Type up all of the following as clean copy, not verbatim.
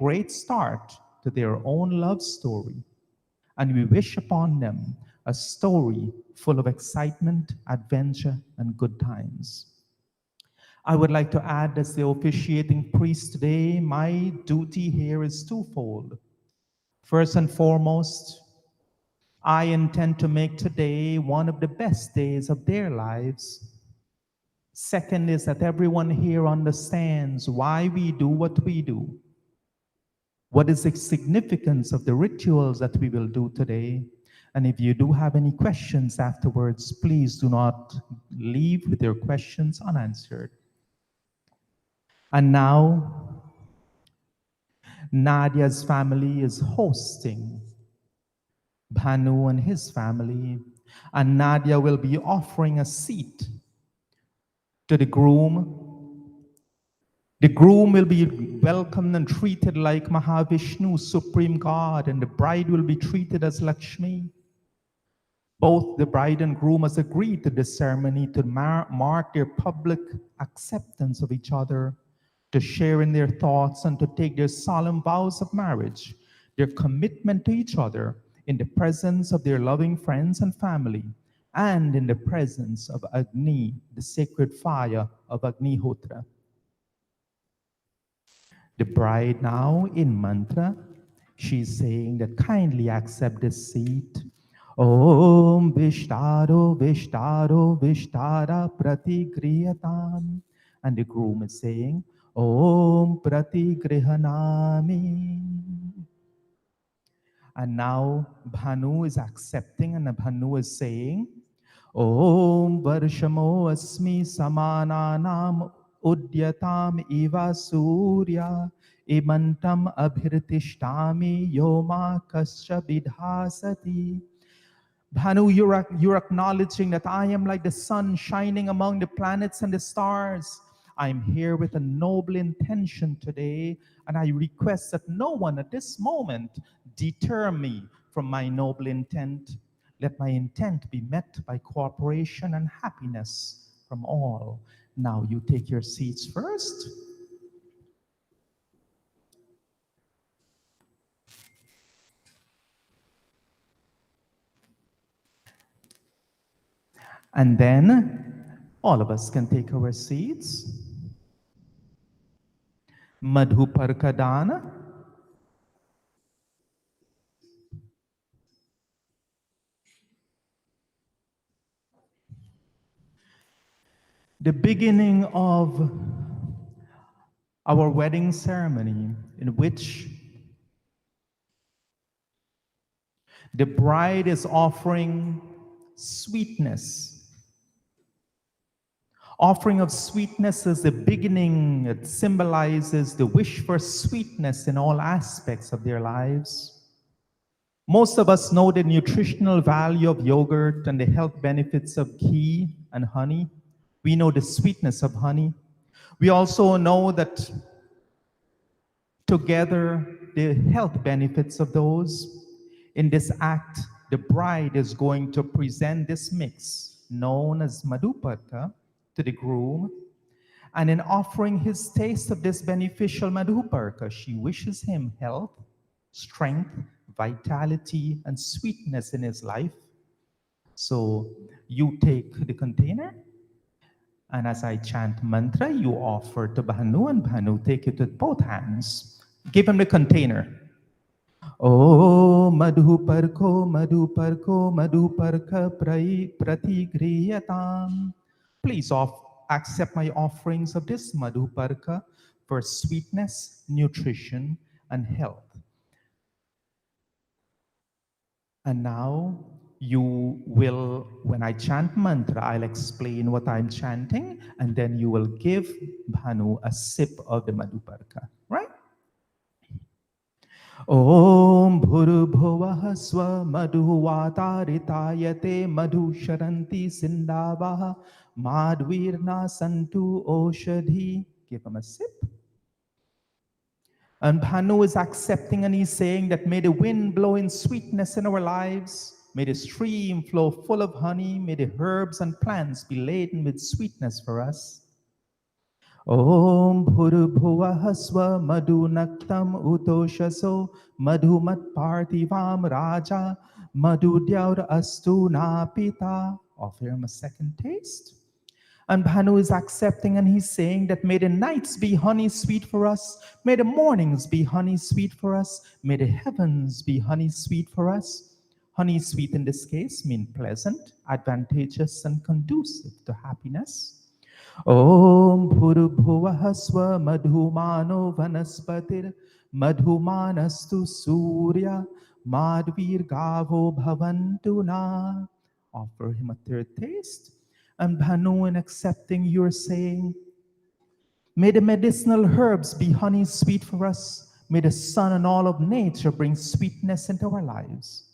great start to their own love story, and we wish upon them a story full of excitement, adventure, and good times. I would like to add, as the officiating priest today, my duty here is twofold. First and foremost, I intend to make today one of the best days of their lives. Second is that everyone here understands why we do what we do. What is the significance of the rituals that we will do today? And if you do have any questions afterwards, please do not leave with your questions unanswered. And now, Nadia's family is hosting Bhanu and his family, and Nadia will be offering a seat to the groom. The groom will be welcomed and treated like Mahavishnu, Supreme God, and the bride will be treated as Lakshmi. Both the bride and groom has agreed to this ceremony to mark their public acceptance of each other, to share in their thoughts, and to take their solemn vows of marriage, their commitment to each other in the presence of their loving friends and family, and in the presence of Agni, the sacred fire of Agnihotra. The bride now, in mantra, she's saying that kindly accept this seat. Om Vishtaro Vishtaro Vishtara Pratigriyatam. And the groom is saying, Om Pratigrihanami. And now Bhanu is accepting, and Bhanu is saying, Om Varshamo Asmi Samananam Udyatam Iva Surya Imantam Abhirtishtami Yoma Kascha Vidhasati. Bhanu, you're acknowledging that I am like the sun shining among the planets and the stars. I'm here with a noble intention today, and I request that no one at this moment deter me from my noble intent. Let my intent be met by cooperation and happiness from all. Now you take your seats first. And then all of us can take our seats. Madhuparkadana. The beginning of our wedding ceremony, in which the bride is offering sweetness. Offering of sweetness is the beginning. It symbolizes the wish for sweetness in all aspects of their lives. Most of us know the nutritional value of yogurt and the health benefits of ghee and honey. We know the sweetness of honey. We also know that together the health benefits of those. In this act, the bride is going to present this mix known as Madhuparka to the groom, and in offering his taste of this beneficial Madhuparka, she wishes him health, strength, vitality, and sweetness in his life. So you take the container, and as I chant mantra, you offer to Bhanu, and Bhanu take it with both hands. Give him the container. Oh Madhuparko, Madhuparko, Madhuparka Pratigriyatam. Please accept my offerings of this Madhuparka for sweetness, nutrition, and health. And now you will, when I chant mantra, I'll explain what I'm chanting, and then you will give Bhanu a sip of the Madhuparka, right? Om Bhurubhuvah Swa Madhuvatarithayate Madhu Sharanti Sindavaha Madhvirna Santu Oshadhi. Give him a sip. And Bhanu is accepting, and he's saying that may the wind blow in sweetness in our lives. May the stream flow full of honey. May the herbs and plants be laden with sweetness for us. Om Bhurubhuvah Swa Madhunaktam Utoshasho Madhumatpartivam Raja Madhudyaur Astu Napita. Offer him a second taste. And Bhanu is accepting and he's saying that may the nights be honey sweet for us, may the mornings be honey sweet for us, may the heavens be honey sweet for us. Honey sweet in this case mean pleasant, advantageous, and conducive to happiness. Om Bhurubhuvah Swa Madhumano Vanaspatir Madhumanastu Surya Madhvir Gavo Bhavantu Na. Offer him a third taste. And Bhanu, in accepting, you're saying, may the medicinal herbs be honey sweet for us. May the sun and all of nature bring sweetness into our lives.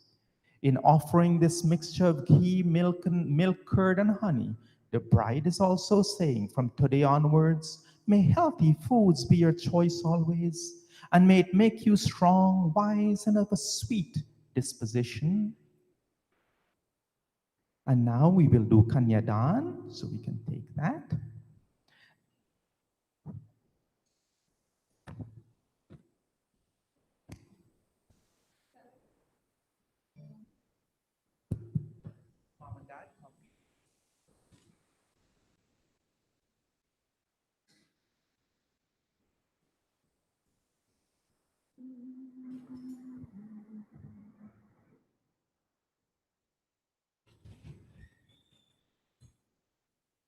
In offering this mixture of ghee, milk, curd, and honey, the bride is also saying, from today onwards, may healthy foods be your choice always, and may it make you strong, wise, and of a sweet disposition. And now we will do Kanyadan, so we can take that.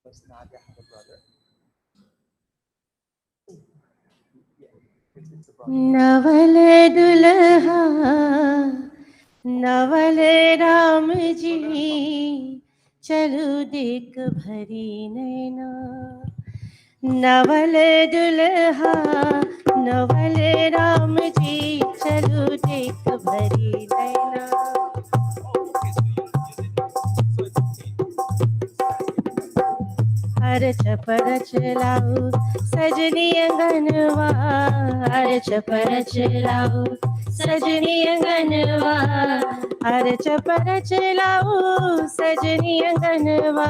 Does Nadia have a brother? Naval दुल्हा नवल राम जी चलो देख भरी नैना नवल दुल्हा नवल राम जी चलो देख भरी नैना हर चपर चलाऊ सजनी अंगनवा हर चपर चलाऊ सजनी अंगनवा हर चपर चलाऊ सजनी अंगनवा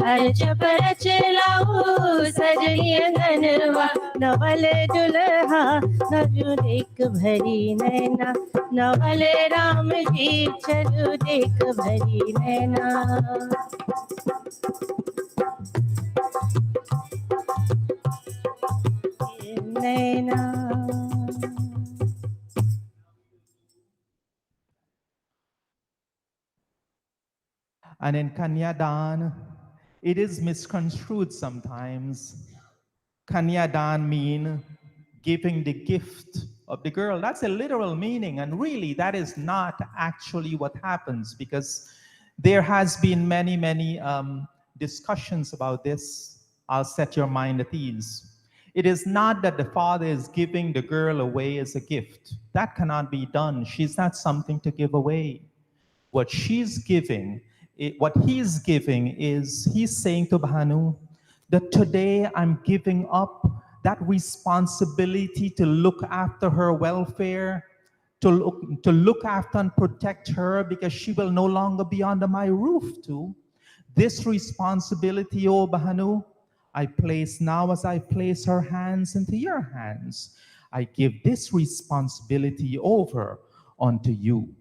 हर चपर चलाऊ सजनी अंगनवा नवल दुल्हा नजू देख भरी नैना नवल राम जी चलो देख भरी नैना नैना And in Kanyadan, it is misconstrued sometimes. Kanyadan mean giving the gift of the girl. That's a literal meaning, and really that is not actually what happens, because there has been many discussions about this. I'll set your mind at ease. It is not that the father is giving the girl away as a gift. That cannot be done. She's not something to give away. What she's giving, what he's giving is, he's saying to Bhanu that today I'm giving up that responsibility to look after her welfare, to look after and protect her, because she will no longer be under my roof too. This responsibility, oh Bhanu, I place now as I place her hands into your hands. I give this responsibility over unto you.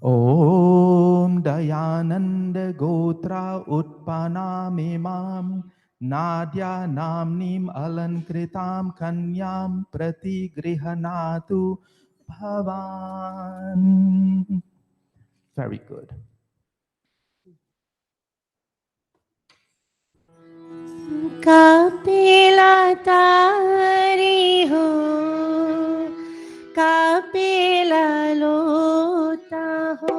Om Dayananda Gotra Utpanamimam Nadia Namnim Alankritam Kanyam Pratigrihanatu Bhavan. Very good. कापेला तारी हो कापेला लोता हो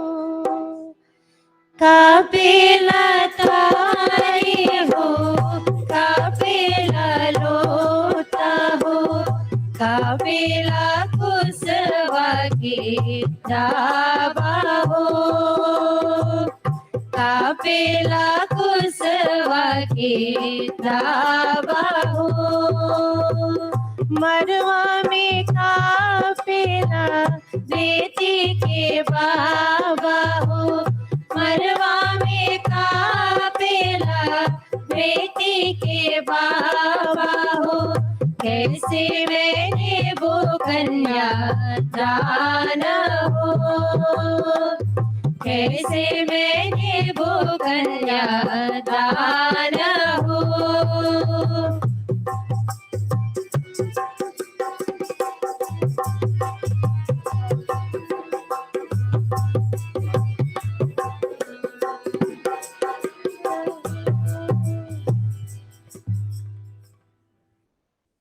कापेला तारी हो कापेला लोता हो कापेला कुसवा के जाबा हो कापेला कुसवा के दावा हो मरवा में कापेला बेटी के बाबा हो मरवा में कापेला बेटी कैसे मैंने वो कन्या दान हो, कैसे मैंने वो कन्या दान हो।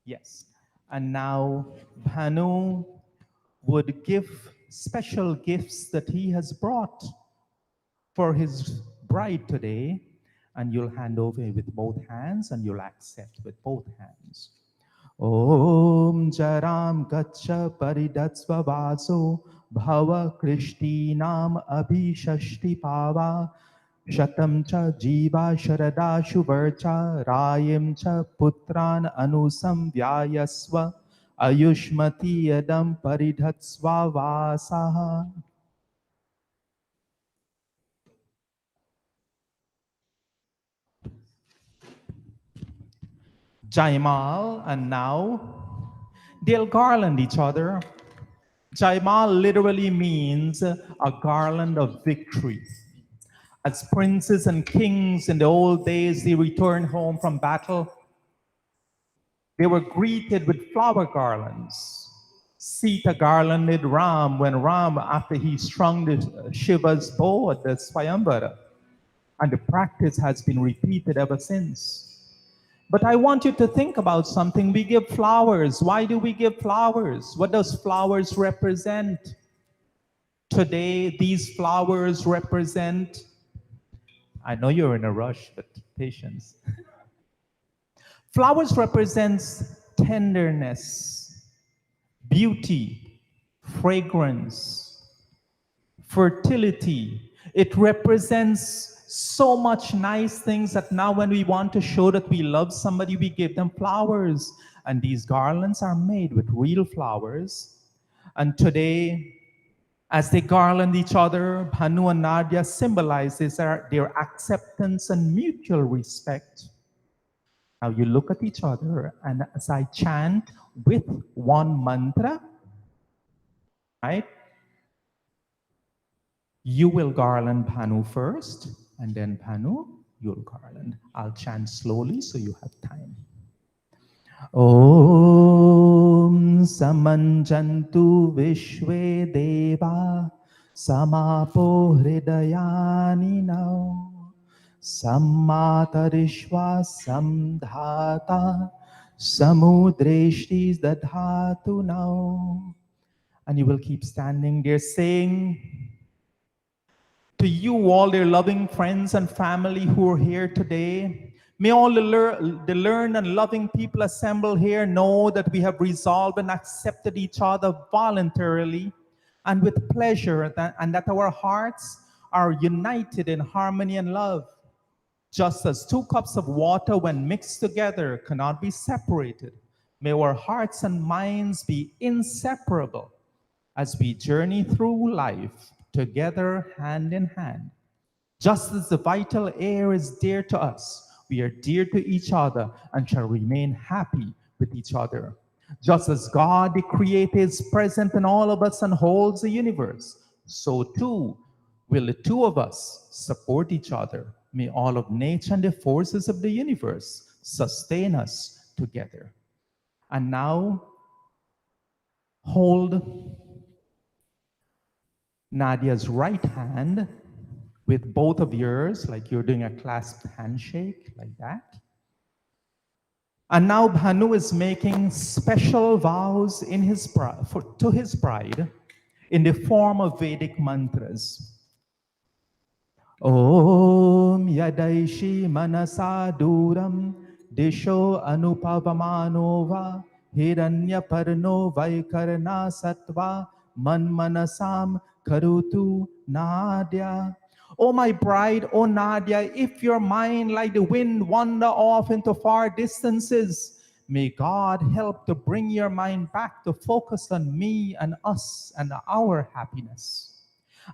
Yes. And now Bhanu would give special gifts that he has brought for his bride today. And you'll hand over with both hands and you'll accept with both hands. Om Jaram Gacha Paridatsva Vaso Bhava Krishtinam Abhishashti Pava Shatam cha Jiva Sharada Shuvarcha Rayam cha Putran Anusam Vyayasva Ayushmati Yadam Paridhatsva Vasaha. Jaimaal, and now they'll garland each other. Jaimaal literally means a garland of victory. As princes and kings in the old days, they returned home from battle. They were greeted with flower garlands. Sita garlanded Ram when Ram, after he strung the Shiva's bow at the Swayamvara. And the practice has been repeated ever since. But I want you to think about something. We give flowers. Why do we give flowers? What does flowers represent? Today, these flowers represent, I know you're in a rush, but patience. Flowers represents tenderness, beauty, fragrance, fertility. It represents so much nice things that now when we want to show that we love somebody, we give them flowers. And these garlands are made with real flowers. And today, as they garland each other, Bhanu and Nadia symbolizes their acceptance and mutual respect. Now you look at each other, and as I chant with one mantra, right? You will garland Bhanu first, and then Bhanu, you'll garland. I'll chant slowly so you have time. Om Samanjantu Vishwe Deva Samapo Hridayani Now Sammatarishva Samdhata Samudreshtis Dadhatu Now. And you will keep standing there saying, to you, all their loving friends and family who are here today, may all the learned and loving people assembled here know that we have resolved and accepted each other voluntarily and with pleasure, and that our hearts are united in harmony and love. Just as 2 cups of water, when mixed together, cannot be separated, may our hearts and minds be inseparable as we journey through life together hand in hand. Just as the vital air is dear to us, we are dear to each other and shall remain happy with each other. Just as God, the Creator, is present in all of us and holds the universe, so too will the 2 of us support each other. May all of nature and the forces of the universe sustain us together. And now, hold Nadia's right hand with both of yours, like you're doing a clasped handshake, like that. And now Bhanu is making special vows in to his bride in the form of Vedic mantras. Om Yadaishi Manasa Duram Disho Anupavamanova Hiranya Parno Vaikarna Sattva Manmanasam Karutu Nadia. O my bride, O Nadia, if your mind like the wind wander off into far distances, may God help to bring your mind back to focus on me and us and our happiness.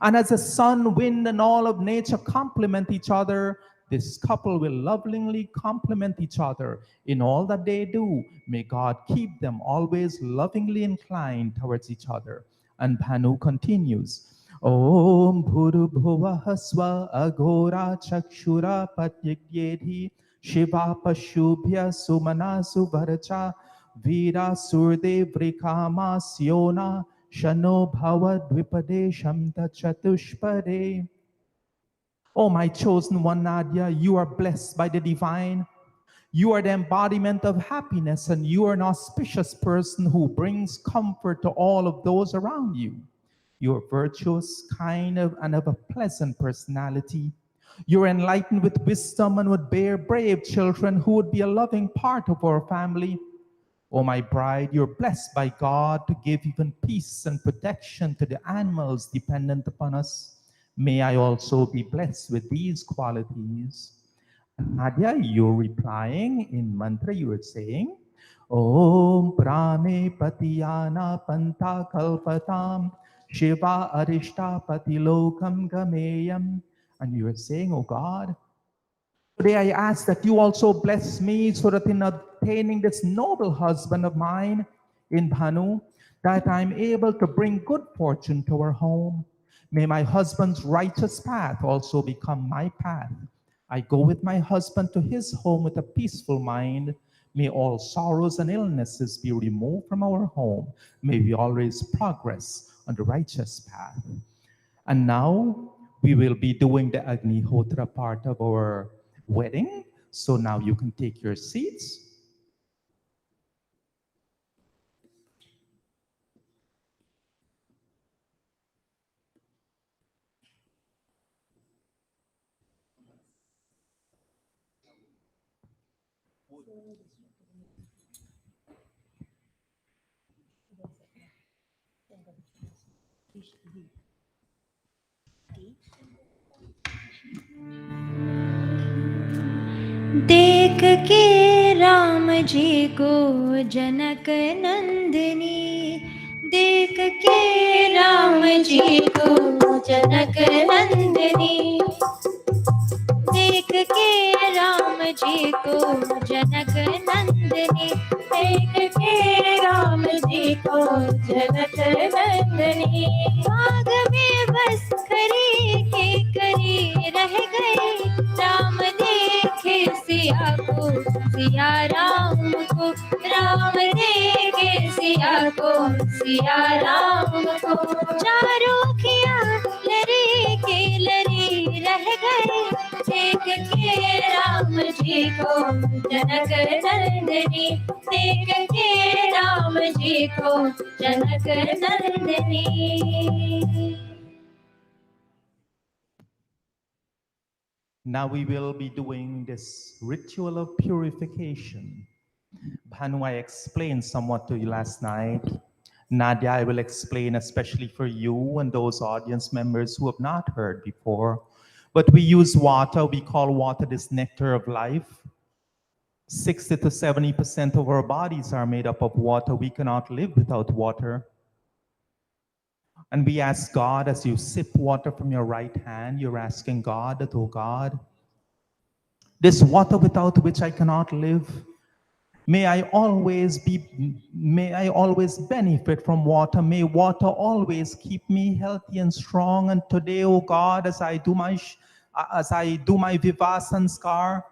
And as the sun, wind, and all of nature complement each other, This couple will lovingly complement each other in all that they do. May God keep them always lovingly inclined towards each other. And Bhanu continues, Om Bhuru Bhuvah Swa Agora Chakshura Patyigyedhi Shiva Pashubhya Sumana Suvarcha Vira Surde Vrikama Siona Shano Bhava Dvipadesham Chatushpade. Oh, my chosen one, Nadia, you are blessed by the divine. You are the embodiment of happiness, and you are an auspicious person who brings comfort to all of those around you. You are virtuous, kind, and of a pleasant personality. You are enlightened with wisdom and would bear brave children who would be a loving part of our family. Oh, my bride, you're blessed by God to give even peace and protection to the animals dependent upon us. May I also be blessed with these qualities. Nadia, you're replying in mantra, you were saying, Om Prame Patiyana Panta Kalpatam Shiva Arishta Patilokam Gameyam. And you were saying, oh God, today I ask that you also bless me so that in obtaining this noble husband of mine in Bhanu, that I'm able to bring good fortune to our home. May my husband's righteous path also become my path. I go with my husband to his home with a peaceful mind. May all sorrows and illnesses be removed from our home. May we always progress on the righteous path. And now we will be doing the Agnihotra part of our wedding. So now you can take your seats. देख के राम जी को जनक नंदिनी, देख के राम जी को जनक नंदिनी, देख के राम जी को जनक नंदिनी, देख के राम जी को जनक नंदिनी। बाग में बस खरी के करी रह गए, राम देखे सिया को, सिया राम को, राम देखे सिया को, सिया राम को। चारों खिया लरी के लरी रह गए, देख के राम जी को जनक नंदिनी, देख के राम जी को जनक Nandini. Now we will be doing this ritual of purification. Bhanu, I explained somewhat to you last night. Nadia, I will explain especially for you and those audience members who have not heard before. But we use water. We call water this nectar of life. 60 to 70% of our bodies are made up of water. We cannot live without water. And we ask God, as you sip water from your right hand, you're asking God that, oh God, this water without which I cannot live, may I always benefit from water. May water always keep me healthy and strong. And today, oh God, as I do my Vivaah Sanskaar,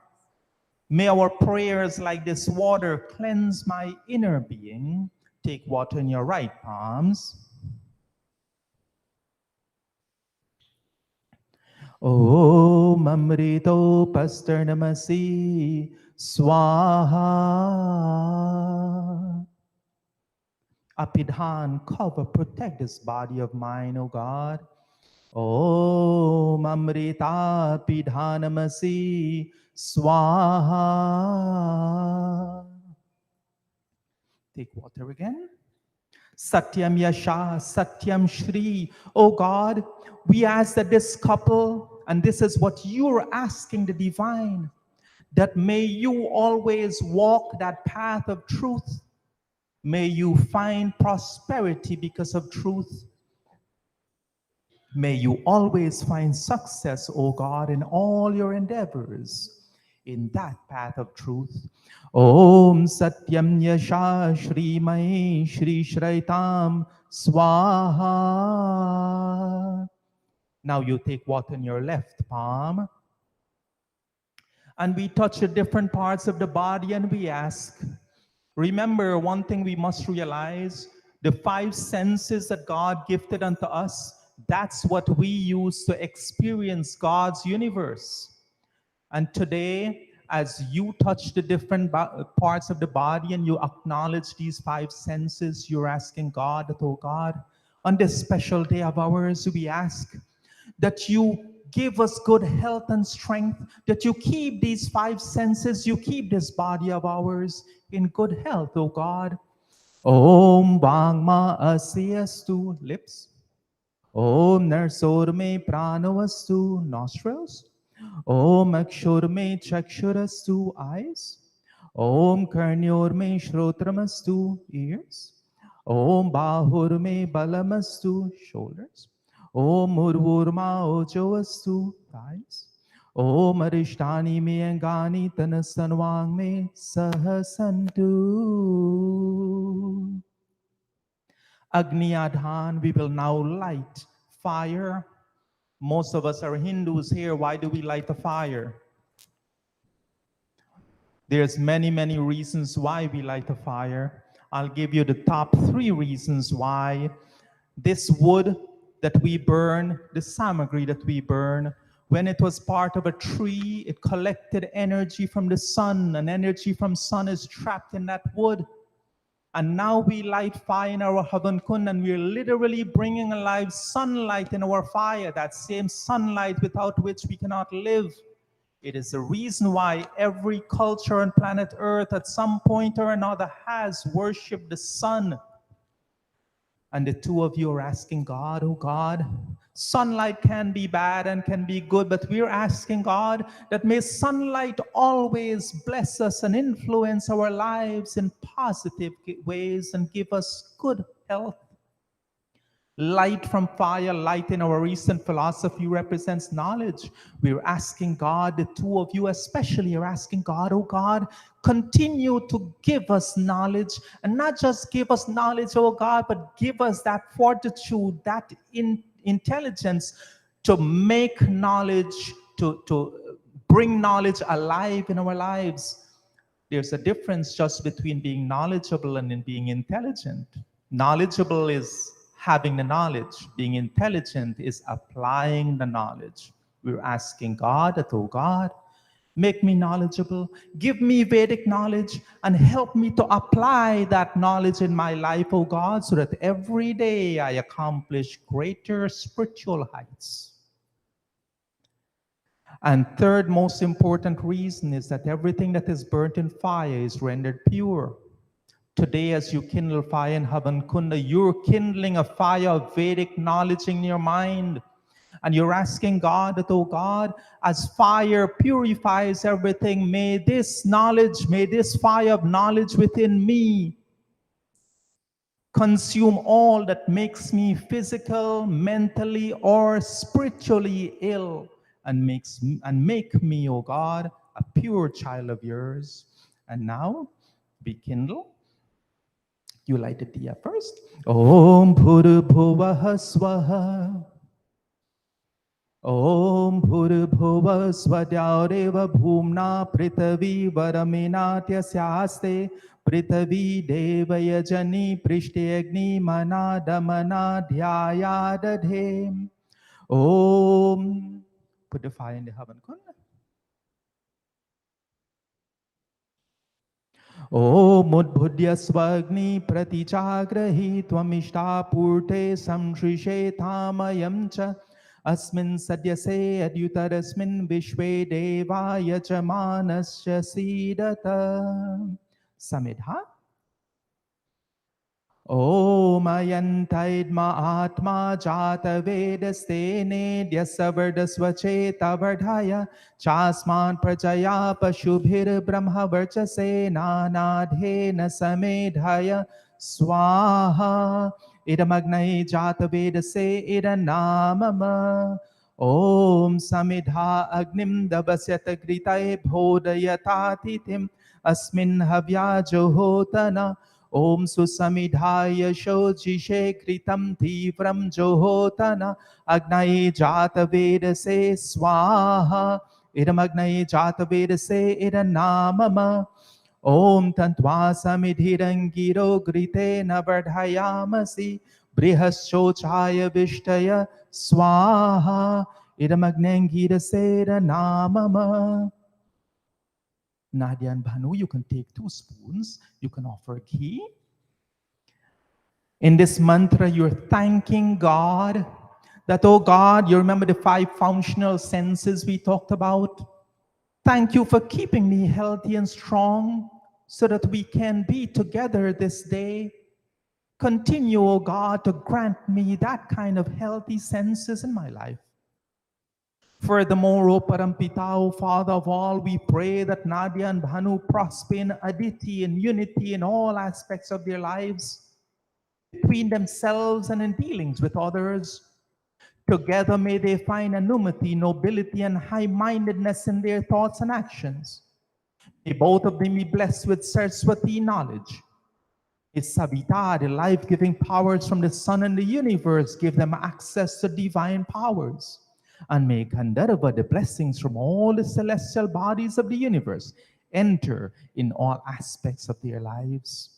may our prayers like this water cleanse my inner being. Take water in your right palms. Om Amrito Pasternamasi Swaha. Apidhan, cover, protect this body of mine, O God. Om Amrita Pidhanamasi Swaha. Take water again. Satyam Yasha, Satyam Shri. Oh God, we ask that this couple, and this is what you're asking the divine, that may you always walk that path of truth. May you find prosperity because of truth. May you always find success, O God, in all your endeavors in that path of truth. Om Satyam Yasha Shri Mai Shri Shraitam Swaha. Now you take water in your left palm and we touch the different parts of the body and we ask. Remember, one thing we must realize, the five senses that God gifted unto us, that's what we use to experience God's universe. And today, as you touch the different parts of the body and you acknowledge these five senses, you're asking God that, oh God, on this special day of ours, we ask that you give us good health and strength, that you keep these five senses, you keep this body of ours in good health, oh God. Om Vangma Asyastu, lips. Om Narsor me Pranavastu, nostrils. Om Akshur me Chakshurastu, eyes. Om Karnyor me Shrotramastu, ears. Om Bahur me Balamastu, shoulders. Om Urvurma Ojoastu, thighs. Om Arishtani me Angani Tanasanwang me Sahasantu. Agnihotra, we will now light fire. Most of us are Hindus here. Why do we light the fire? There's many reasons why we light the fire. I'll give you the top 3 reasons why. This wood that we burn, the samagri that we burn, when it was part of a tree, it collected energy from the sun, and energy from sun is trapped in that wood. And now we light fire in our Yajnakunda, and we're literally bringing alive sunlight in our fire, that same sunlight without which we cannot live. It is the reason why every culture on planet Earth at some point or another has worshipped the sun. And the 2 of you are asking God, oh God, sunlight can be bad and can be good, but we're asking God that may sunlight always bless us and influence our lives in positive ways and give us good health. Light from fire, light in our recent philosophy represents knowledge. We're asking God, the 2 of you especially are asking God, oh God, continue to give us knowledge, and not just give us knowledge, oh God, but give us that fortitude, that intelligence to make knowledge, to bring knowledge alive in our lives. There's a difference just between being knowledgeable and in being intelligent. Knowledgeable is having the knowledge. Being intelligent is applying the knowledge. We're asking God that, oh God, make me knowledgeable, give me Vedic knowledge, and help me to apply that knowledge in my life, oh God, so that every day I accomplish greater spiritual heights. And third most important reason is that everything that is burnt in fire is rendered pure. Today, as you kindle fire in Yajnakunda, you're kindling a fire of Vedic knowledge in your mind. And you're asking God that, oh God, as fire purifies everything, may this knowledge, may this fire of knowledge within me consume all that makes me physical, mentally, or spiritually ill, and make me, oh God, a pure child of yours. And now, be kindled. You light the diya first. Om Bhurubhuvah Swaha. Om Bhurubhuvah Swadhyareva Bhumna Prithvi Varaminatya Syaste Prithvi Devaya Jani Prishti Agni Manadamana Dhyayadadhem. Om. Put the fire in the Yajnakunda. Om Udbhudya Swagni Pratichagrahi Tvamishta Purte Samshrishe Thamayam Cha Asmin Sadyase Adyutarasmin Vishwe Deva Yajamanasya Sidata Samidha. Om Ayantaidma Atma Jata Vedaste Nedya Savardasvacheta Vardhaya Chasman Prajaya Pashubhir Brahma Varchase Nanadhena Samedhaya Swaha. Idamagnai Jatavedase Idanamama. Om Samidha Agnim Dabasyata Gritai Bodhayatatitim Asmin Havya Johotana. Om Susamidhaya Shojishe Kritam Tivram Johotana. Agnaye Jatavedase Swaha. Idamagnaye Jatavedase Idanamama. Om Tantva Samidhirangiro Gritena Vardhayamasi Brihaschochaya Vishtaya Swaha Idamagnangita Seda Namama. Nadia and Bhanu, you can take 2 spoons, you can offer ghee. In this mantra, you're thanking God that, oh God, you remember the 5 functional senses we talked about? Thank you for keeping me healthy and strong so that we can be together this day. Continue, O God, to grant me that kind of healthy senses in my life. Furthermore, O Parampita, O Father of all, we pray that Nadia and Bhanu prosper in aditi and unity in all aspects of their lives, between themselves and in dealings with others. Together may they find anumati, nobility, and high-mindedness in their thoughts and actions. May both of them be blessed with Saraswati knowledge. May Savita, the life-giving powers from the sun and the universe, give them access to divine powers. And may Gandharva, the blessings from all the celestial bodies of the universe, enter in all aspects of their lives.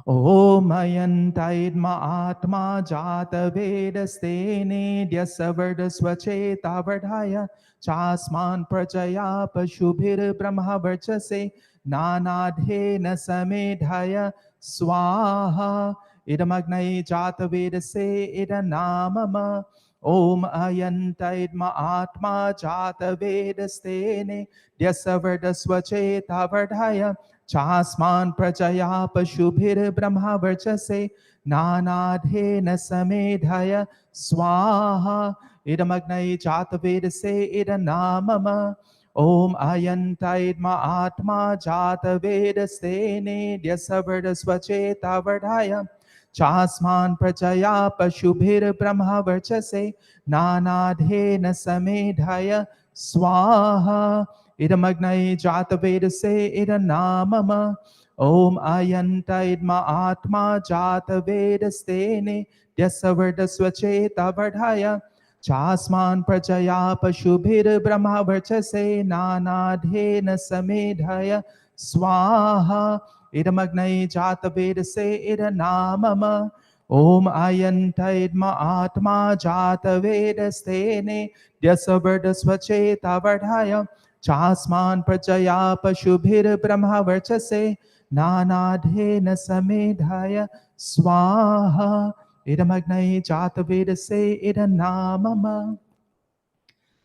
Om Ayantaidma Atma Jata Vedastene Dyasavarda Swacheta Vardhaya Chasman Prajaya Pashubhir Brahma Varchase Nanadhena Samedhaya Swaha Idamagnai Jata Vedase Idanamama. Om Ayantaidma Atma Jata Vedastene Dyasavarda Swacheta Vardhaya Chasman Prajaya Pashubhir Brahma Varchase Nanadhena Samedhaya Swaha Idamagnai Jatavedase Idanamama. Om Ayantaidma Atma Jatavedastene Dyasavarda Swacheta Vardhaya Chasman Prajaya Pashubhir Brahma Varchase Nanadhena Samedhaya Swaha Idamagnai Jatavedase Idanamama. Om Ayantaidma Atma Jatavedastene Dyasavarda Swacheta Vardhaya Chasman Prajaya Pashubhir Brahma Varchase Nanadhena Samedhaya Swaha Idamagnai Jatavedase Idanamama. Om Ayantaidma Atma Jatavedastene Dyasavarda Swacheta Vardhaya Chasman Prajaya Pashubhir Brahma Varchase Nanadhena Samedhaya Swaha Idamagnai Jatavedase Idanamama.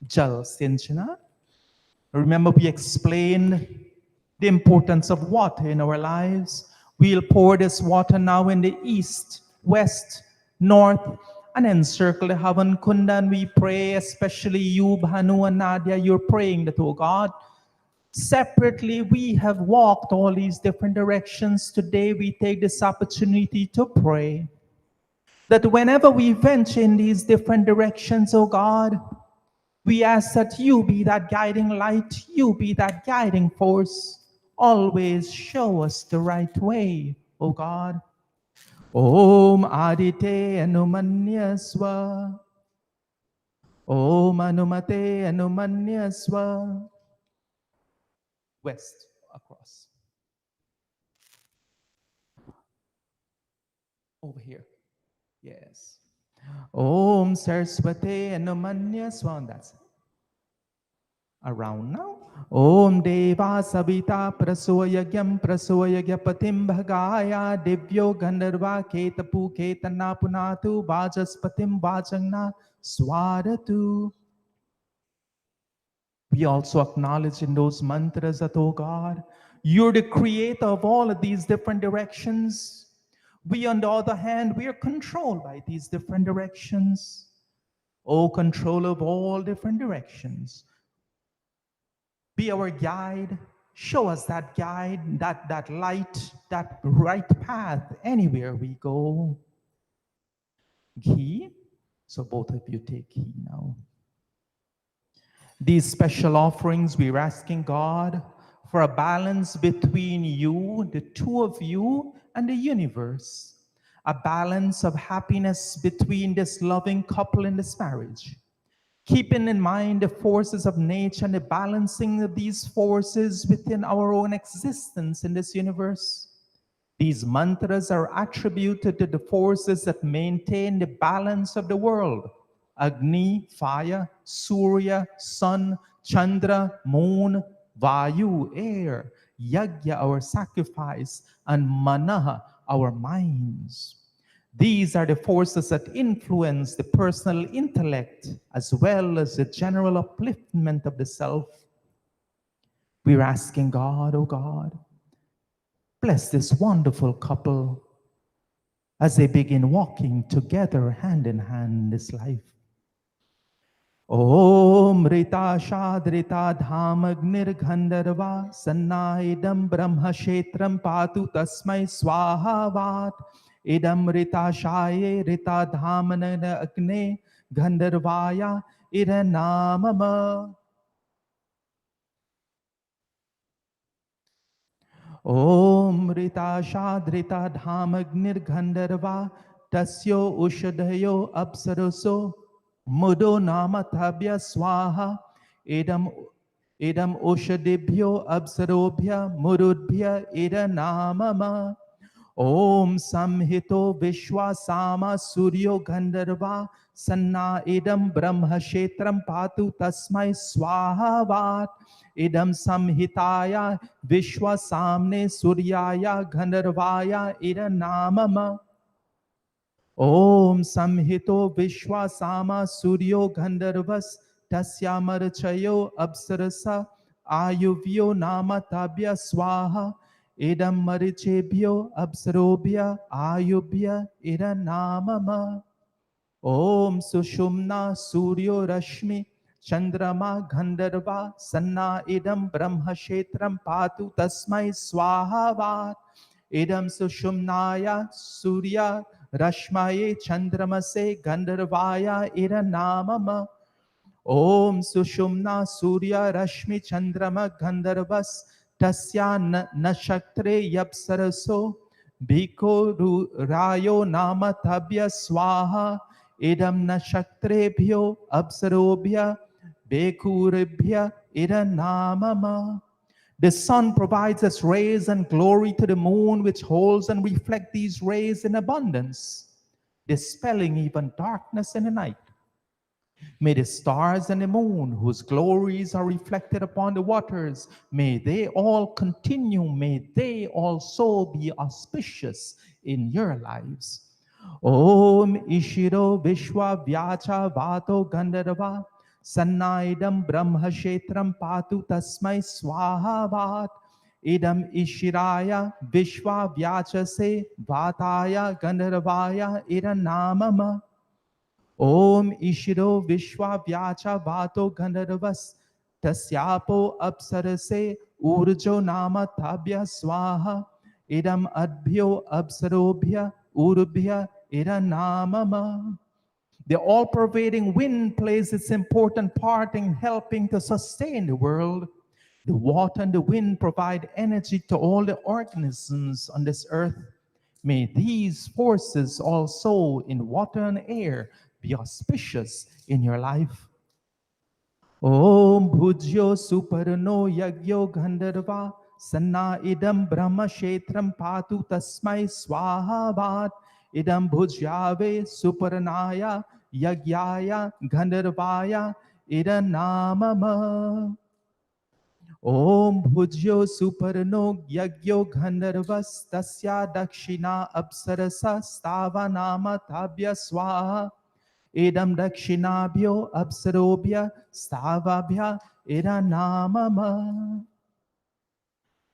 Jal Sinchana. Remember, we explained the importance of water in our lives. We'll pour this water now in the east, west, north, and encircle the Yajnakunda, and we pray, especially you, Bhanu and Nadia, you're praying that, oh God, separately we have walked all these different directions. Today we take this opportunity to pray that whenever we venture in these different directions, oh God, we ask that you be that guiding light, you be that guiding force. Always show us the right way, oh God. Om Adite Anumanyaswa. Om Anumate Anumanyaswa. West, across. Over here. Yes. Om Saraswate Anumanyaswa. That's it. Around now. Om Deva Savita Prasoyagyam Prasoyagyapatim Bhagaya Divyo Gandharva Ketapu Ketana Punatu Vajaspatim Vajangna Swadatu. We also acknowledge in those mantras that, oh God, you're the creator of all of these different directions. We, on the other hand, we are controlled by these different directions. Oh, control of all different directions. Be our guide, Show us that guide, that light, that right path anywhere we go. Ghee. So both of you take ghee now. These special offerings, we're asking God for a balance between you, the two of you, and the universe. A balance of happiness between this loving couple in this marriage. Keeping in mind the forces of nature and the balancing of these forces within our own existence in this universe. These mantras are attributed to the forces that maintain the balance of the world. Agni, fire; Surya, sun; Chandra, moon; Vayu, air; Yajna, our sacrifice; and Manaha, our minds. These are the forces that influence the personal intellect as well as the general upliftment of the self. We're asking God, oh God, bless this wonderful couple as they begin walking together hand in hand this life. Om Rita Shadrita Dhamagnir Gandharva Sannaidam Brahma Shetram Patu Tasmai Swahavat Idam Rita Shaye Rita Dhamanana Agne Gandharvaya Iranamama. Om Rita Shadrita Dhamagnir Gandharva Tasyo Ushadhayo Apsaroso Mudo Namathabya Swaha Idam Ushadibhyo Absarobhya Murudbhya Iranamama. Om Samhito Vishwa Sama Suryo Gandharva Sanna Idam Brahma Shetram Patu Tasmai Swahavat Idam Samhitaya Vishwa Samne Suryaya Gandharvaya Iranamama. Om Samhito Vishwa Sama Suryo Gandharvas Tasya Marchayo Absarasa Ayuvyo Namatabhya Swaha Idam Marichebhyo Absarobhya Ayubhya Iranamama. Om Sushumna Suryo Rashmi Chandrama Gandharva Sanna Idam Brahma Shetram Patu Tasmai Swahavat Idam Sushumnaya Surya Rashmaye Chandramase Gandharvaya Iranamama. Om Sushumna Surya Rashmi Chandrama Gandharvas Tasya Nashaktre Yapsaraso Bhiko Rayo Nama Tabhya Swaha Idam Nashaktrebhyo Absarobhya Bekuribhya Iranamama. The sun provides us rays and glory to the moon, which holds and reflects these rays in abundance, dispelling even darkness in the night. May the stars and the moon, whose glories are reflected upon the waters, may they all continue, may they also be auspicious in your lives. Om Ishiro Vishwa Vyacha Vato Gandharva Sannaidam Brahma Shetram Patu Tasmai Swahavat Idam Ishiraya Vishwa Vyachase Vataya Gandharvaya Iranamama. Om Ishiro Vishwa Vyacha Vato Gandharvas Tasyapo Apsarase Urjo Nama Tabhya Swaha Idam Adbhyo Apsarobhya Urubhya Iranamama. The all-pervading wind plays its important part in helping to sustain the world. The water and the wind provide energy to all the organisms on this earth. May these forces also in water and air be auspicious in your life. Om Bhujyo Suparno Yagyo Gandharva Sanna Idam Brahma Shetram Patu Tasmai Swahavat Idam Bhujyave Suparanaya Yagyaya Gandharvaya Iranamama. Om Bhujyo Suparno Yagyo Gandharvas Tasya Dakshina Apsarasa Stava Nama Tabhya Swaha Idam Dakshinabhyo Apsarobhya Stavabhya Iranamama.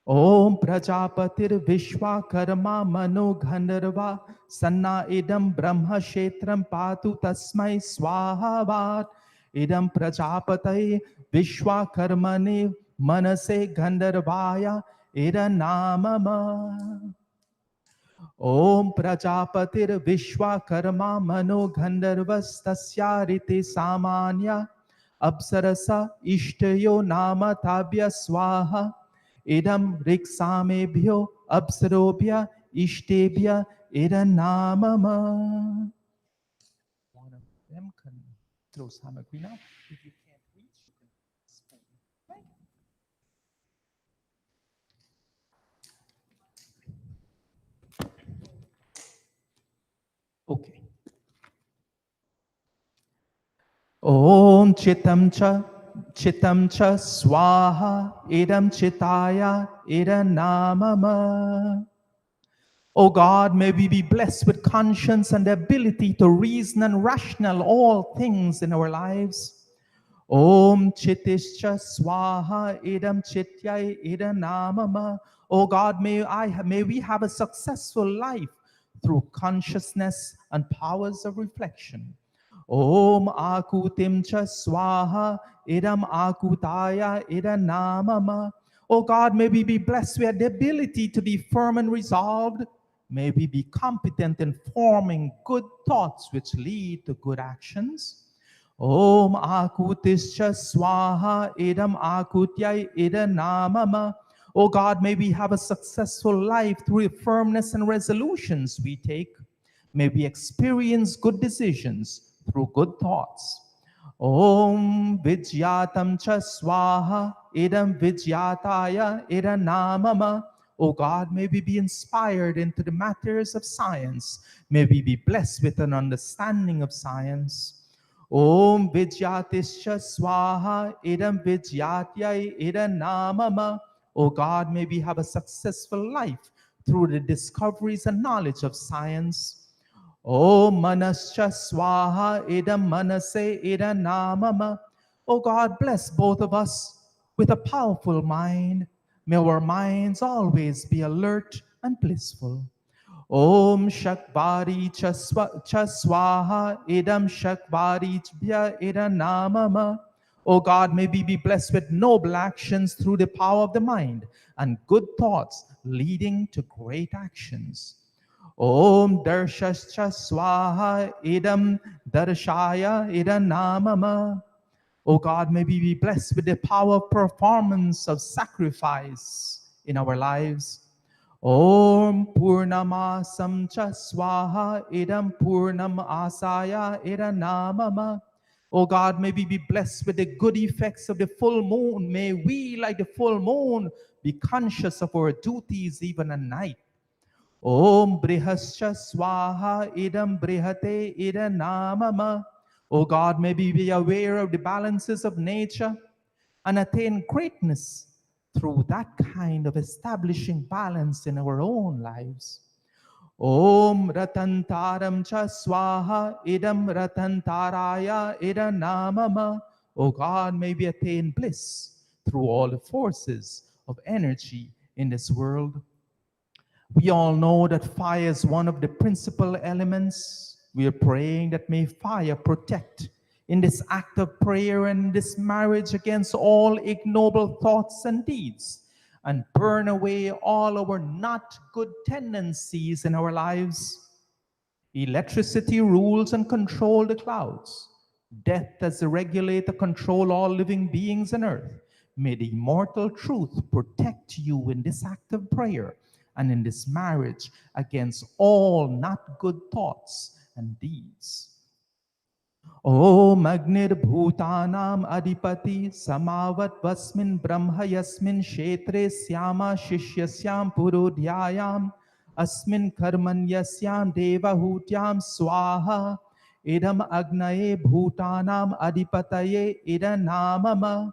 Om Prajapatir Vishwa Karma Mano Gandharva Sanna Idam Brahma Shetram Patu Tasmai Swahavat Idam Prajapataye Vishwa Karmane manase gandharvaya idanamama. Om Prajapatir Vishwakarma Mano Gandharvastasya Rite Samanya Apsarasa Ishtayo Nama Tabhya Swaha Idam Riksamebhyo Apsarobhya Ishtebhya Idanamama. One of them can throw samagri now. If you can't reach, you can spoon. Right? Okay. Om Chitam Cha Swaha Idam Chitaya Idanamama. O God, may we be blessed with conscience and the ability to reason and rational all things in our lives. Om Chitischa Swaha Idam Chityai Idanamama. O God, may we have a successful life through consciousness and powers of reflection. Om Akutim Cha Swaha Idam Akutaya Idanamama. O God, may we be blessed with the ability to be firm and resolved. May we be competent in forming good thoughts which lead to good actions. Om Akutischa Swaha Idam Akutyai Idanamama. O God, may we have a successful life through the firmness and resolutions we take. May we experience good decisions through good thoughts. Om Vijyatam Cha Swaha Idam Vijyataya Idanamama. O God, may we be inspired into the matters of science. May we be blessed with an understanding of science. Om Vijyatischa Swaha Idam Vijyatyai Idanamama. O God, may we have a successful life through the discoveries and knowledge of science. Om Manascha Swaha Idam Manase Idanamama. O God, bless both of us with a powerful mind. May our minds always be alert and blissful. Om Shakbari Chaswaha Idam Shakbari Chbya Idanamama. O God, may we be blessed with noble actions through the power of the mind and good thoughts leading to great actions. Om Darshascha Swaha Idam Darshaya Idanamama. O God, may we be blessed with the power of performance of sacrifice in our lives. Om Purnamasam Cha Swaha Idam Purnam Asaya Idanamama. O God, may we be blessed with the good effects of the full moon. May we, like the full moon, be conscious of our duties even at night. Om Brihascha Swaha Idam Brihate Idanamama. O God, may we be aware of the balances of nature and attain greatness through that kind of establishing balance in our own lives. Om Ratantaram Cha Swaha Idam Ratantaraya Idanamama. O God, may we attain bliss through all the forces of energy in this world. We all know that fire is one of the principal elements. We are praying that may fire protect in this act of prayer and this marriage against all ignoble thoughts and deeds, and burn away all our not good tendencies in our lives. Electricity rules and controls the clouds. Death as the regulator controls all living beings on earth. May the immortal truth protect you in this act of prayer and in this marriage against all not good thoughts and deeds. Om Agnir Bhutanam Adipati Samavat Vasmin Brahma Yasmin Kshetre Syama Shisyasyam Purudhyayam Asmin Karmanyasyam Devahutyam Swaha Idam Agnaye Bhutanam Adipataye Idanamama.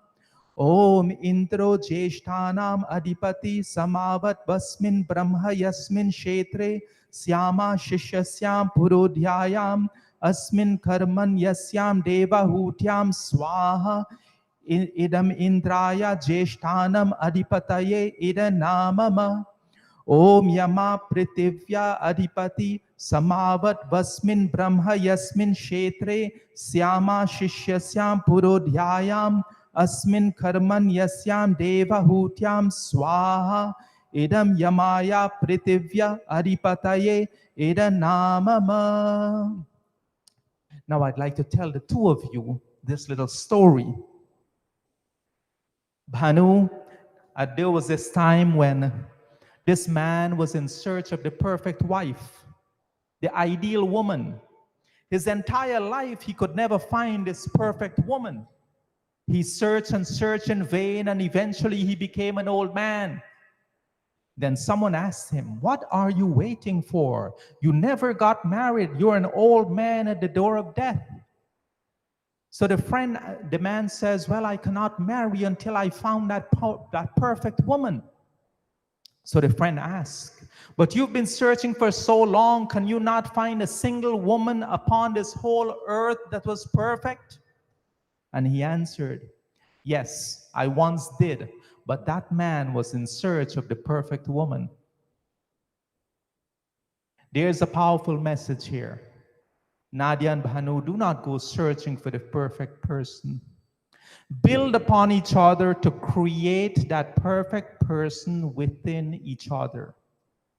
Om Intro Jeshtanam Adipati Samavat Vasmin Brahma Yasmin Kshetre Syama Shisyasyam Purudhyayam Asmin Karman Yasyam Devahutyam Swaha Idam Indraya Jeshtanam Adipataye Idanamama. Om Yama Prithivya Adipati Samavat Vasmin Brahma Yasmin Kshetre Syama Shisyasyam Purudhyayam Asmin karman yasyam devahutyam swaha idam yamaya pritivya adipataye idanamama. Now I'd like to tell the two of you this little story. Bhanu, there was this time when this man was in search of the perfect wife, the ideal woman. His entire life, he could never find this perfect woman. He searched and searched in vain, and eventually he became an old man. Then someone asked him, "What are you waiting for? You never got married. You're an old man at the door of death." So the man says, "Well, I cannot marry until I found that perfect woman." So the friend asked, "But you've been searching for so long, can you not find a single woman upon this whole earth that was perfect?" And he answered, "Yes, I once did, but that man was in search of the perfect woman." There's a powerful message here. Nadia and Bhanu, do not go searching for the perfect person. Build upon each other to create that perfect person within each other.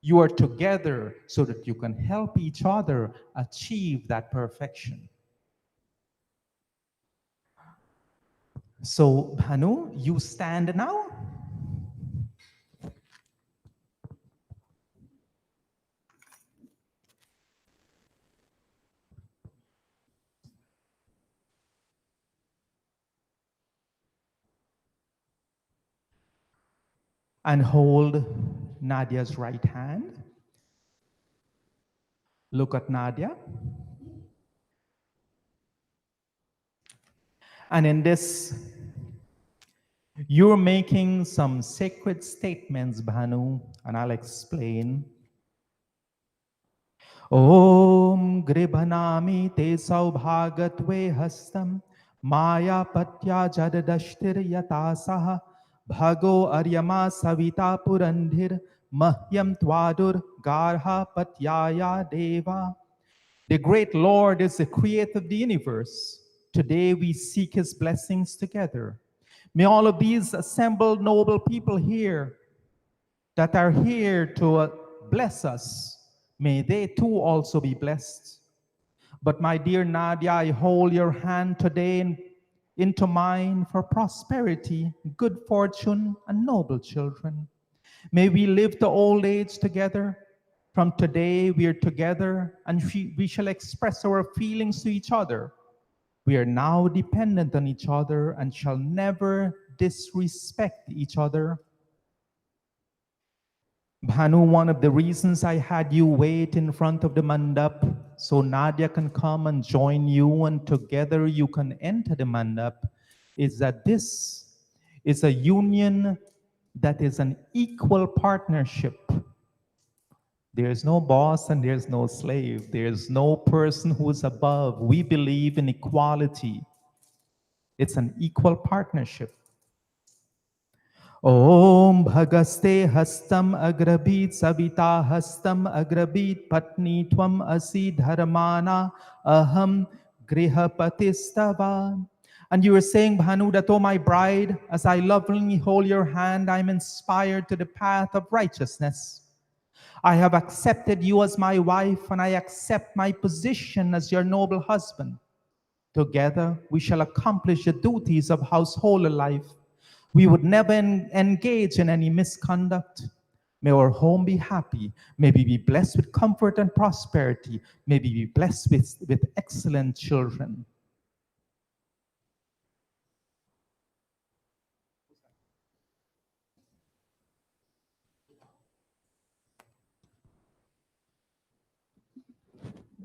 You are together so that you can help each other achieve that perfection. So, Bhanu, you stand now. And hold Nadia's right hand. Look at Nadia. And in this, you're making some sacred statements, Bhanu, and I'll explain. Om Gribhanami te saubhagatve hastam Maya patya jadadashtir yatasaha Bhago aryama savita purandhir Mahyam twadur garha patyaya deva. The great Lord is the creator of the universe. Today we seek his blessings together. May all of these assembled noble people here that are here to bless us, may they too also be blessed. But my dear Nadia, I hold your hand today into mine for prosperity, good fortune, and noble children. May we live to old age together. From today, we are together and we shall express our feelings to each other. We are now dependent on each other and shall never disrespect each other. Bhanu, one of the reasons I had you wait in front of the mandap so Nadia can come and join you and together you can enter the mandap is that this is a union that is an equal partnership. There's no boss and there's no slave. There's no person who is above. We believe in equality. It's an equal partnership. Om Bhagaste Hastam Agrabit Savita Hastam Agrabit Patni Tvam Asi Dharmana Aham Grihapatistava. And you were saying, Bhanu, that, oh my bride, as I lovingly hold your hand, I'm inspired to the path of righteousness. I have accepted you as my wife, and I accept my position as your noble husband. Together, we shall accomplish the duties of household life. We would never engage in any misconduct. May our home be happy. May we be blessed with comfort and prosperity. May we be blessed with excellent children.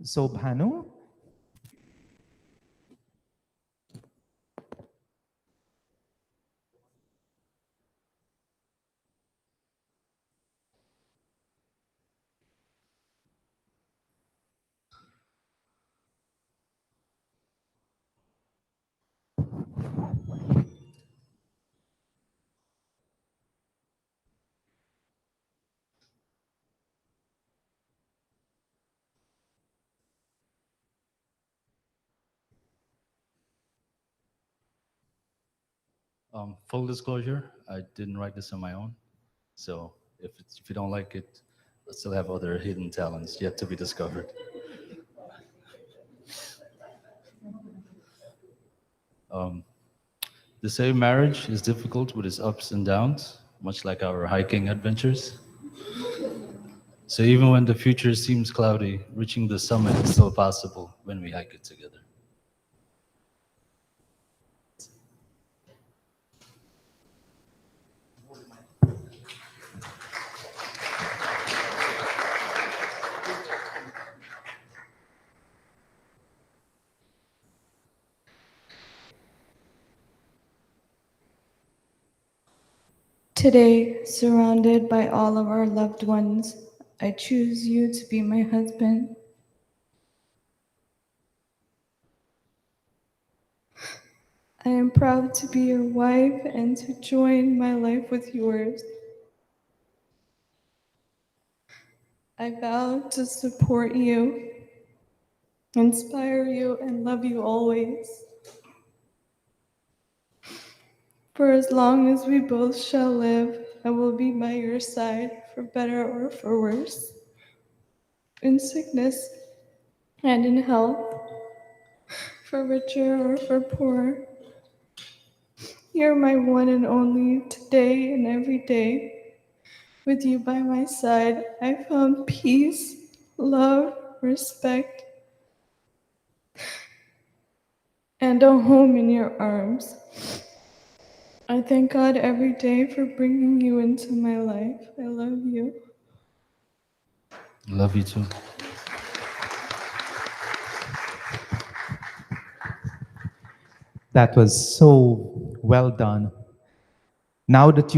So, Bhanu, Full disclosure, I didn't write this on my own. So if you don't like it, I still have other hidden talents yet to be discovered. They say marriage is difficult with its ups and downs, much like our hiking adventures. So even when the future seems cloudy, reaching the summit is still possible when we hike it together. Today, surrounded by all of our loved ones, I choose you to be my husband. I am proud to be your wife and to join my life with yours. I vow to support you, inspire you, and love you always. For as long as we both shall live, I will be by your side, for better or for worse, in sickness and in health, for richer or for poorer. You're my one and only, today and every day. With you by my side, I found peace, love, respect, and a home in your arms. I thank God every day for bringing you into my life. I love you. Love you too. That was so well done. Now that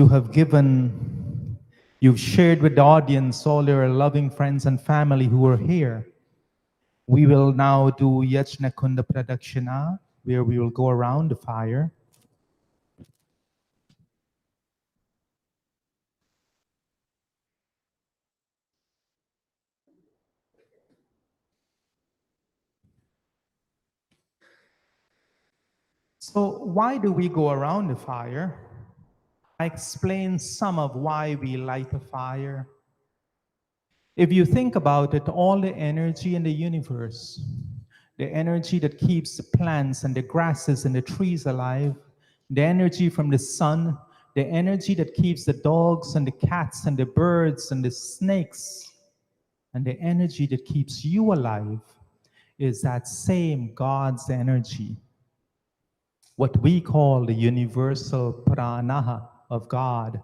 you've shared with the audience all your loving friends and family who are here, we will now do Yajnakunda Pradakshina, where we will go around the fire. So why do we go around the fire? I explain some of why we light a fire. If you think about it, all the energy in the universe, the energy that keeps the plants and the grasses and the trees alive, the energy from the sun, the energy that keeps the dogs and the cats and the birds and the snakes, and the energy that keeps you alive is that same God's energy, what we call the universal prana of God.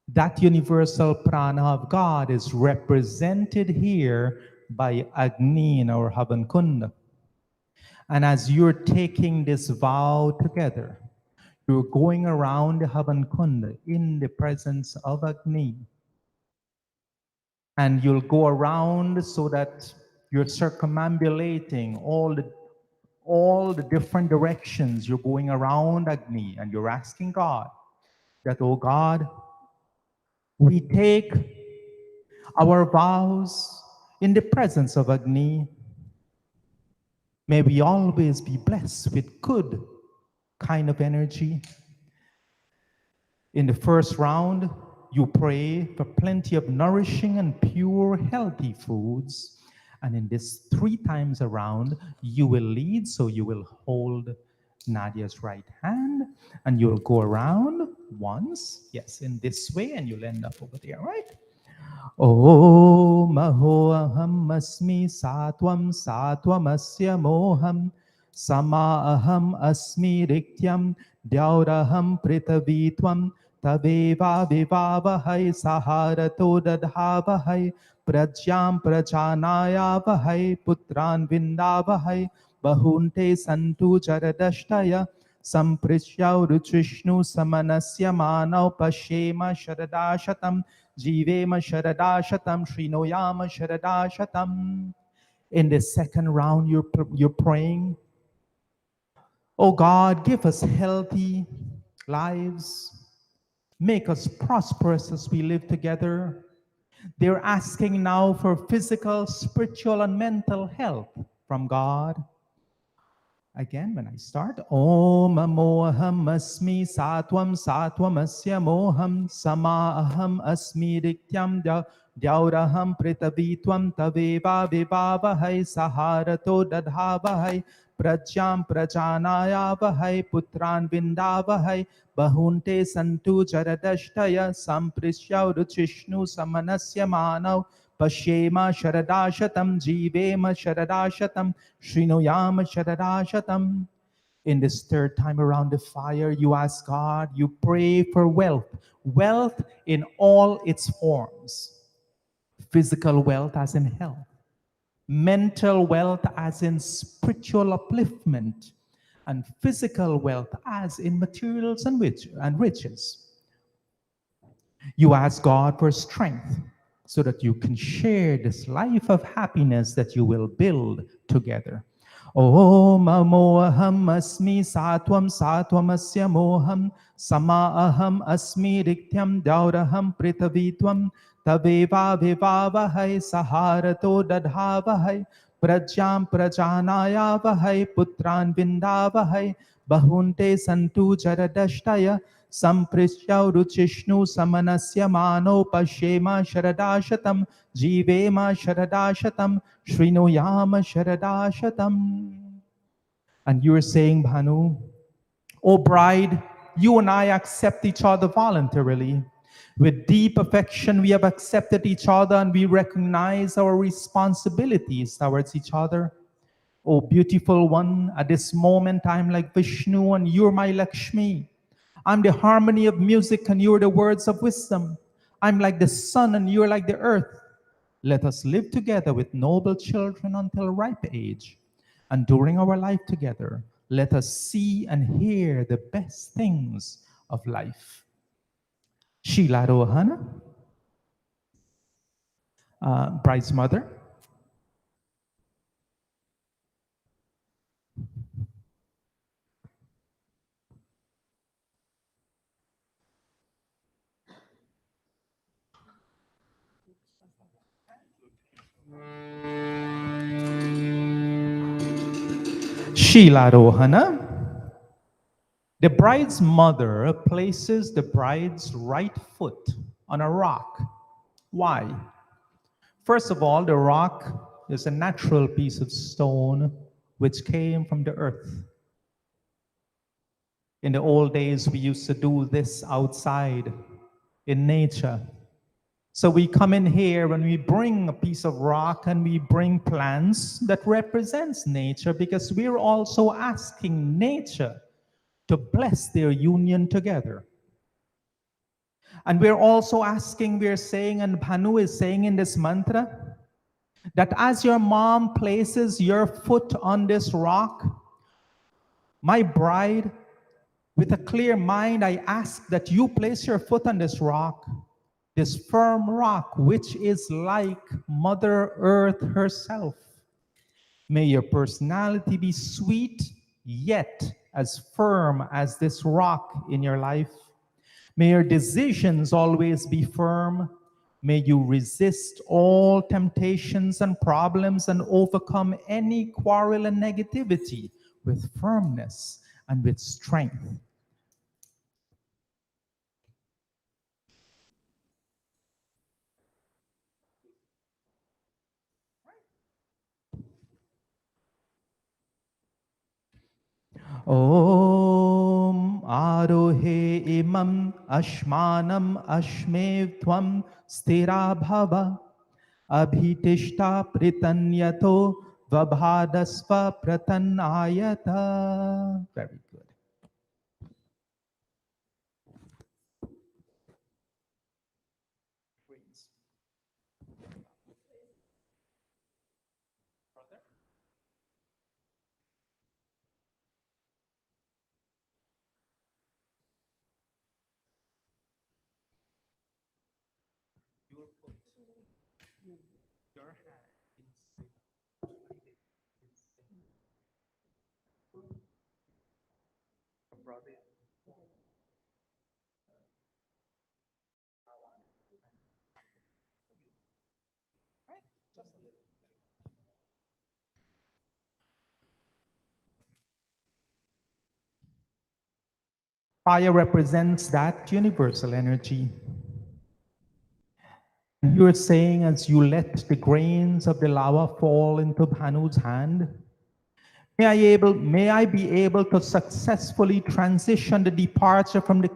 That universal prana of God is represented here by Agni in our Kunda. And as you're taking this vow together, you're going around the Kunda in the presence of Agni. And you'll go around so that you're circumambulating all the different directions. You're going around Agni and you're asking God that, oh God, we take our vows in the presence of Agni. May we always be blessed with good kind of energy. In the first round, you pray for plenty of nourishing and pure, healthy foods. And in this 3 times around, you will lead, so you will hold Nadia's right hand and you'll go around once, yes, in this way, and you'll end up over there, right? Om Ahoaham Asmi Satwam Satwamasya Moham Sama Aham Asmi Rikyam Dyauraham Pritavitvam Taveva Vivavahai Saharato Dadhavahai Pradyam Prajanaya Vahai Putran Vindavahai Bahunte Santu Jaradashtaya Samprishya Ruchishnu Samanasya Manav Pashema Sharadashatam Jivema Sharadashatam Shrinoyama Sharadashatam. In the second round, you're praying, oh God, give us healthy lives. Make us prosperous as we live together. They're asking now for physical, spiritual, and mental health from God. Again, when I start, Om Amoham Asmi Satwam Asya Moham Samaham Asmi Rikyam Dyauraham Pritavitwam Taveva Vivavahai Saharato Dadhavahai Pradyam Prajanayavahai Putran Vindavahai Bahunte Santu Jaradashtaya Samprishya Ruchishnu Samanasya Manav Pashyema Sharadashatam Jivema Sharadashatam Srinuyam Sharadashatam. In this third time around the fire, you ask God, you pray for wealth, wealth in all its forms. Physical wealth as in health, mental wealth as in spiritual upliftment, and physical wealth as in materials and riches. You ask God for strength so that you can share this life of happiness that you will build together. Om Amoham Asmi Satwam Asya Moham Samaham Asmi Rikyam Dauraham Pritavitwam Taveva Vivavahai Saharato Dadhavahai Pradyam Prajanayavahai Putran Vindavahai Bahunte Santu Jaradashtaya Samprishya Ruchishnu Samanasya Mano Pashema Sharadashatam Jivema Sharadashatam Srinuyama Sharadashatam. And you're saying, Bhanu, O bride, you and I accept each other voluntarily. With deep affection, we have accepted each other and we recognize our responsibilities towards each other. O beautiful one, at this moment I'm like Vishnu and you're my Lakshmi. I'm the harmony of music and you're the words of wisdom. I'm like the sun and you're like the earth. Let us live together with noble children until ripe age. And during our life together, let us see and hear the best things of life. Sheilaa-Rohana, bride's mother. Sheilaa-Rohana. The bride's mother places the bride's right foot on a rock. Why? First of all, the rock is a natural piece of stone which came from the earth. In the old days, we used to do this outside in nature. So we come in here and we bring a piece of rock and we bring plants that represents nature because we're also asking nature to bless their union together. And we're also asking, we're saying, and Bhanu is saying in this mantra, that as your mom places your foot on this rock, my bride, with a clear mind, I ask that you place your foot on this rock, this firm rock, which is like Mother Earth herself. May your personality be sweet, yet as firm as this rock in your life. May your decisions always be firm. May you resist all temptations and problems and overcome any quarrel and negativity with firmness and with strength. Om Arohe imam ashmanam ashmev tvam stira bhava abhitishta pritanyato vabhadasva pratanayata. Very good. Fire represents that universal energy. You're saying, as you let the grains of the lava fall into Bhanu's hand, may I be able to successfully transition the departure from the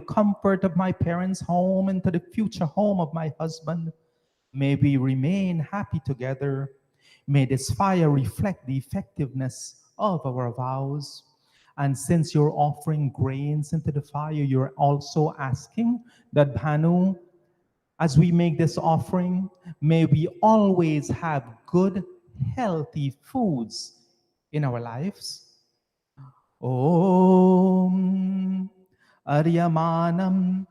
comfort of my parents' home into the future home of my husband. May we remain happy together. May this fire reflect the effectiveness of our vows. And since you're offering grains into the fire, you're also asking that Bhanu, as we make this offering, may we always have good, healthy foods in our lives. Om Aryamanam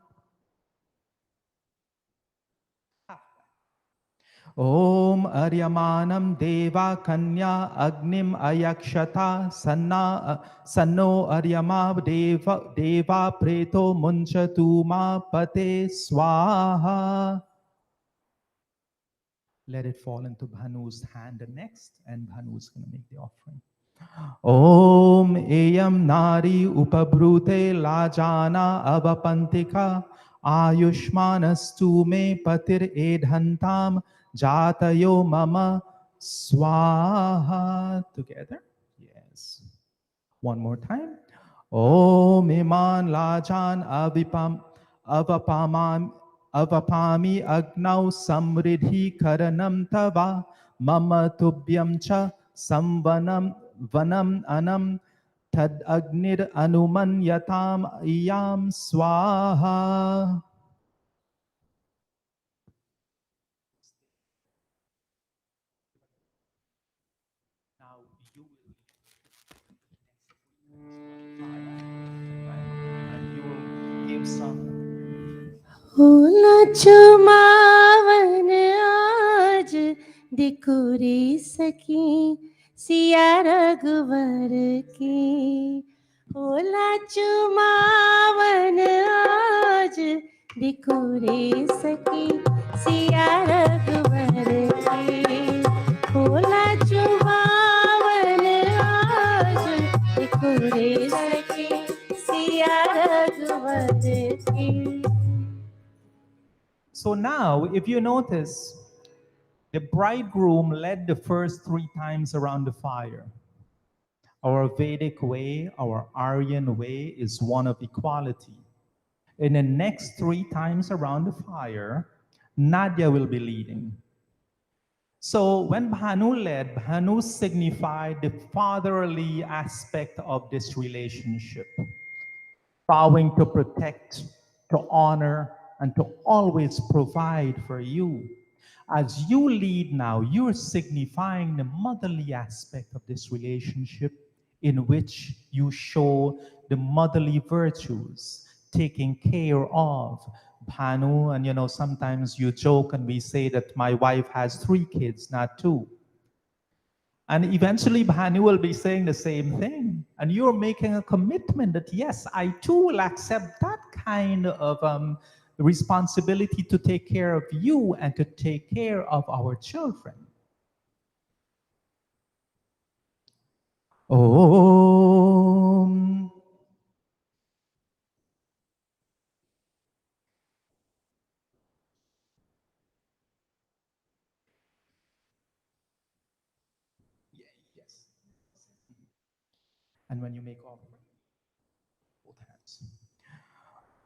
Om Aryamanam Deva Kanya Agnim Ayakshata Sanno Aryama Deva Preto Munchatuma Pate Swaha. Let it fall into Bhanu's hand next, and Bhanu's going to make the offering. Om Eyam Nari Upabrute Lajana Avapantika Ayushmanastu me Patir Edhantam Jatayo Mama Swaha. Together? Yes. One more time. Om Iman Lajan Avapami Agnau Samridhi Karanam Tava Mama Tubhyam Cha Samvanam Vanam Anam Tad Agnir Anuman Yatam Iyam Swaha. Now you will and you will give some. होला चुमावन आज दिकुरी सकी सिया रघुवर की होला चुमावन आज दिकुरी सकी सिया रघुवर की होला चुमावन आज दिकुरी सकी सिया रघुवर की. So now, if you notice, the bridegroom led the first 3 times around the fire. Our Vedic way, our Aryan way, is one of equality. In the next 3 times around the fire, Nadia will be leading. So when Bhanu led, Bhanu signified the fatherly aspect of this relationship, vowing to protect, to honor, and to always provide for you. As you lead now, you're signifying the motherly aspect of this relationship, in which you show the motherly virtues, taking care of Bhanu. And sometimes you joke and we say that my wife has 3 kids, not 2. And eventually Bhanu will be saying the same thing. And you're making a commitment that, yes, I too will accept that kind of responsibility to take care of you and to take care of our children. Om. Yes. And when you make offering, both hands.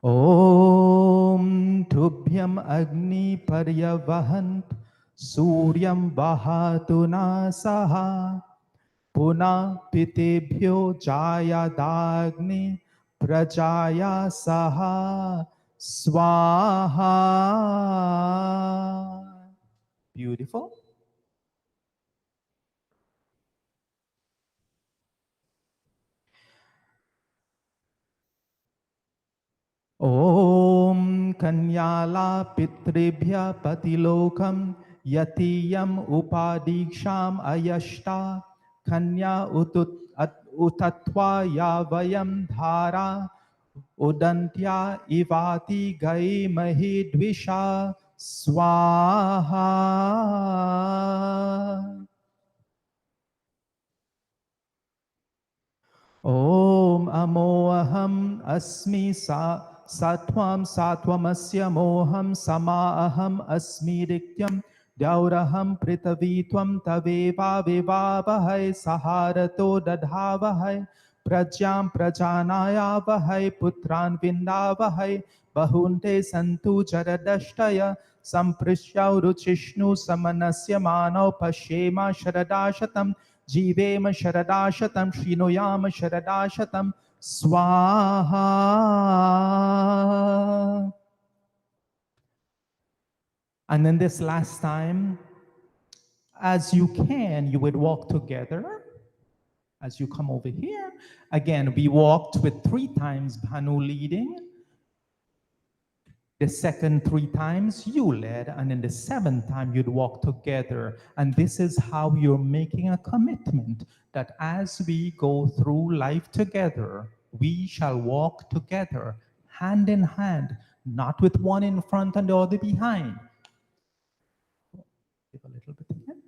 Om Tubhyam Agni Paryavahant Suryam Vahatuna Saha Puna Pitebhyo Jaya Dagni Prajaya Saha Swaha. Beautiful. Om Kanyala Pitribhya Patilokam Yatiyam Upadiksham Ayashta Kanya Utatva Yavayam Dhara Udantya Ivati Gai Mahidvisha Swaha. Om अमोऽहम् अस्मि सत्वं सत्वमस्य मोहं समाहम् अस्मि रिक्त्यं द्यौरहं पृथिवी त्वं तवेवाविवावहै सहारतो दधावहै प्रज्ञां प्रजानायावहै पुत्रान् विन्दावहै बहुन्ते सन्तु जरदष्टय सम्पृश्यौ रुचिष्णु समनस्य मानौ पश्येम शरदाशतं जीवेम शरदाशतं श्रीनुयाम शरदाशतं स्वाहा. And then this last time, as you can, you would walk together. As you come over here, again, we walked with 3 times Bhanu leading. The second 3 times you led, and in the 7th time you'd walk together. And this is how you're making a commitment that as we go through life together, we shall walk together, hand in hand, not with one in front and the other behind. Give a little bit again.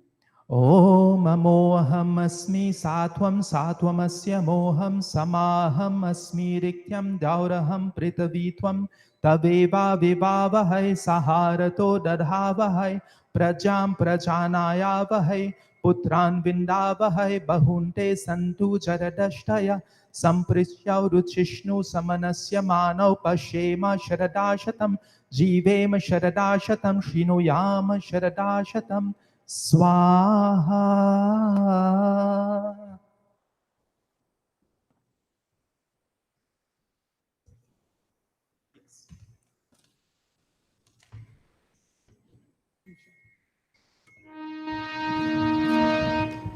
Om amoham asmi satvam satvamasya moham samaham asmi rikyam dauraham pritavitvam taveva vivavahai saharato dadhavahai prajam prajanayavahai putran vindavahai bahunte santu jaradashtaya samprishyau ruchishnu samanasya manau pashyema sharadashatam jivema sharadashatam shinuyama sharadashatam Swaha.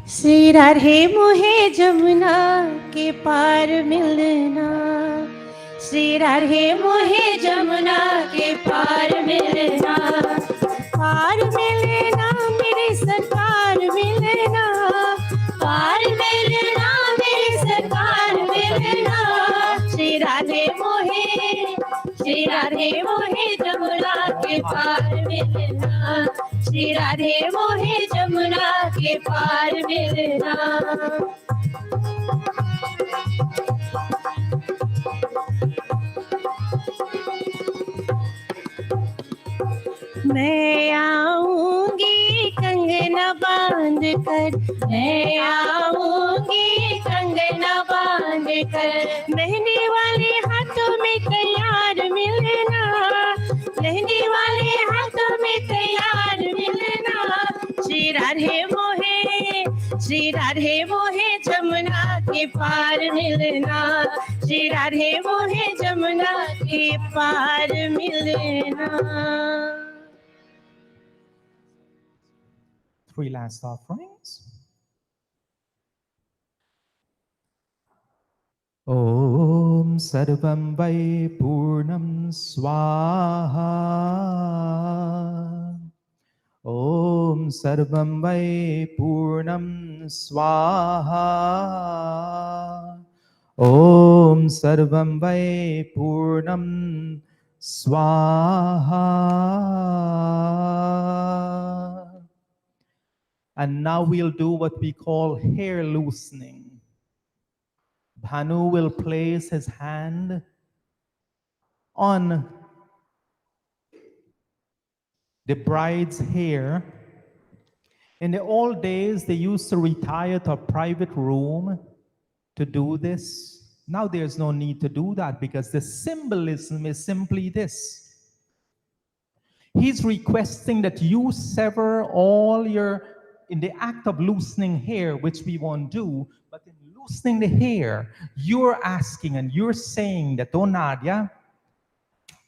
Shri Radhe मोहे जमुना के पार मिलना, श्री राधे मोहे जमुना के पार मिलना, पार मिलना मेरी सरकार मिलना, पार मिलना मेरी सरकार मिलना, श्री राधे मोहे जमुना के पार मिलना, श्री राधे मोहे जमुना के पार मिलना. मैं आऊंगी कंगना बांध कर, मैं आऊंगी कंगना बांध कर, मेहंदी वाले हाथों में तैयार मिलना, मेहंदी वाले हाथों में तैयार मिलना, श्री राधे मोहे जमुना के पार मिलना, श्री राधे मोहे जमुना के पार मिलना. 3 last offerings. Om Sarvam Vai Purnam Swaha. Om Sarvam Vai Purnam Swaha. Om Sarvam Vai Purnam Swaha. And now we'll do what we call hair loosening. Bhanu will place his hand on the bride's hair. In the old days, they used to retire to a private room to do this. Now there's no need to do that because the symbolism is simply this. He's requesting that you sever all your, in the act of loosening hair, which we won't do, but in loosening the hair, you're asking and you're saying that, oh Nadia,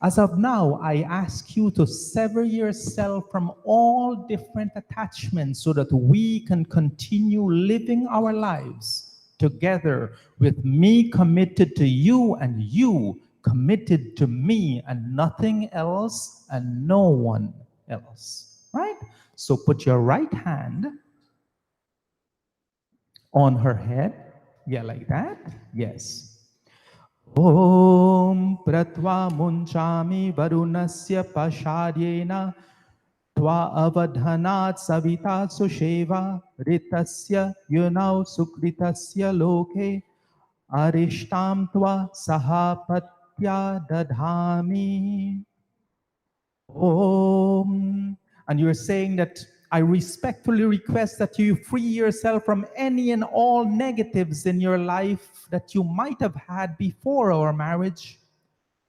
as of now, I ask you to sever yourself from all different attachments so that we can continue living our lives together with me committed to you and you committed to me and nothing else and no one else, right? So put your right hand on her head. Yeah, like that. Yes. Om Pratva Munchami Varunasya Pashadyena Tva Avadhanat Savita Susheva Ritasya Yunau Sukritasya Loke arishtam tva sahapatya dadhami. Om. And you're saying that I respectfully request that you free yourself from any and all negatives in your life that you might have had before our marriage.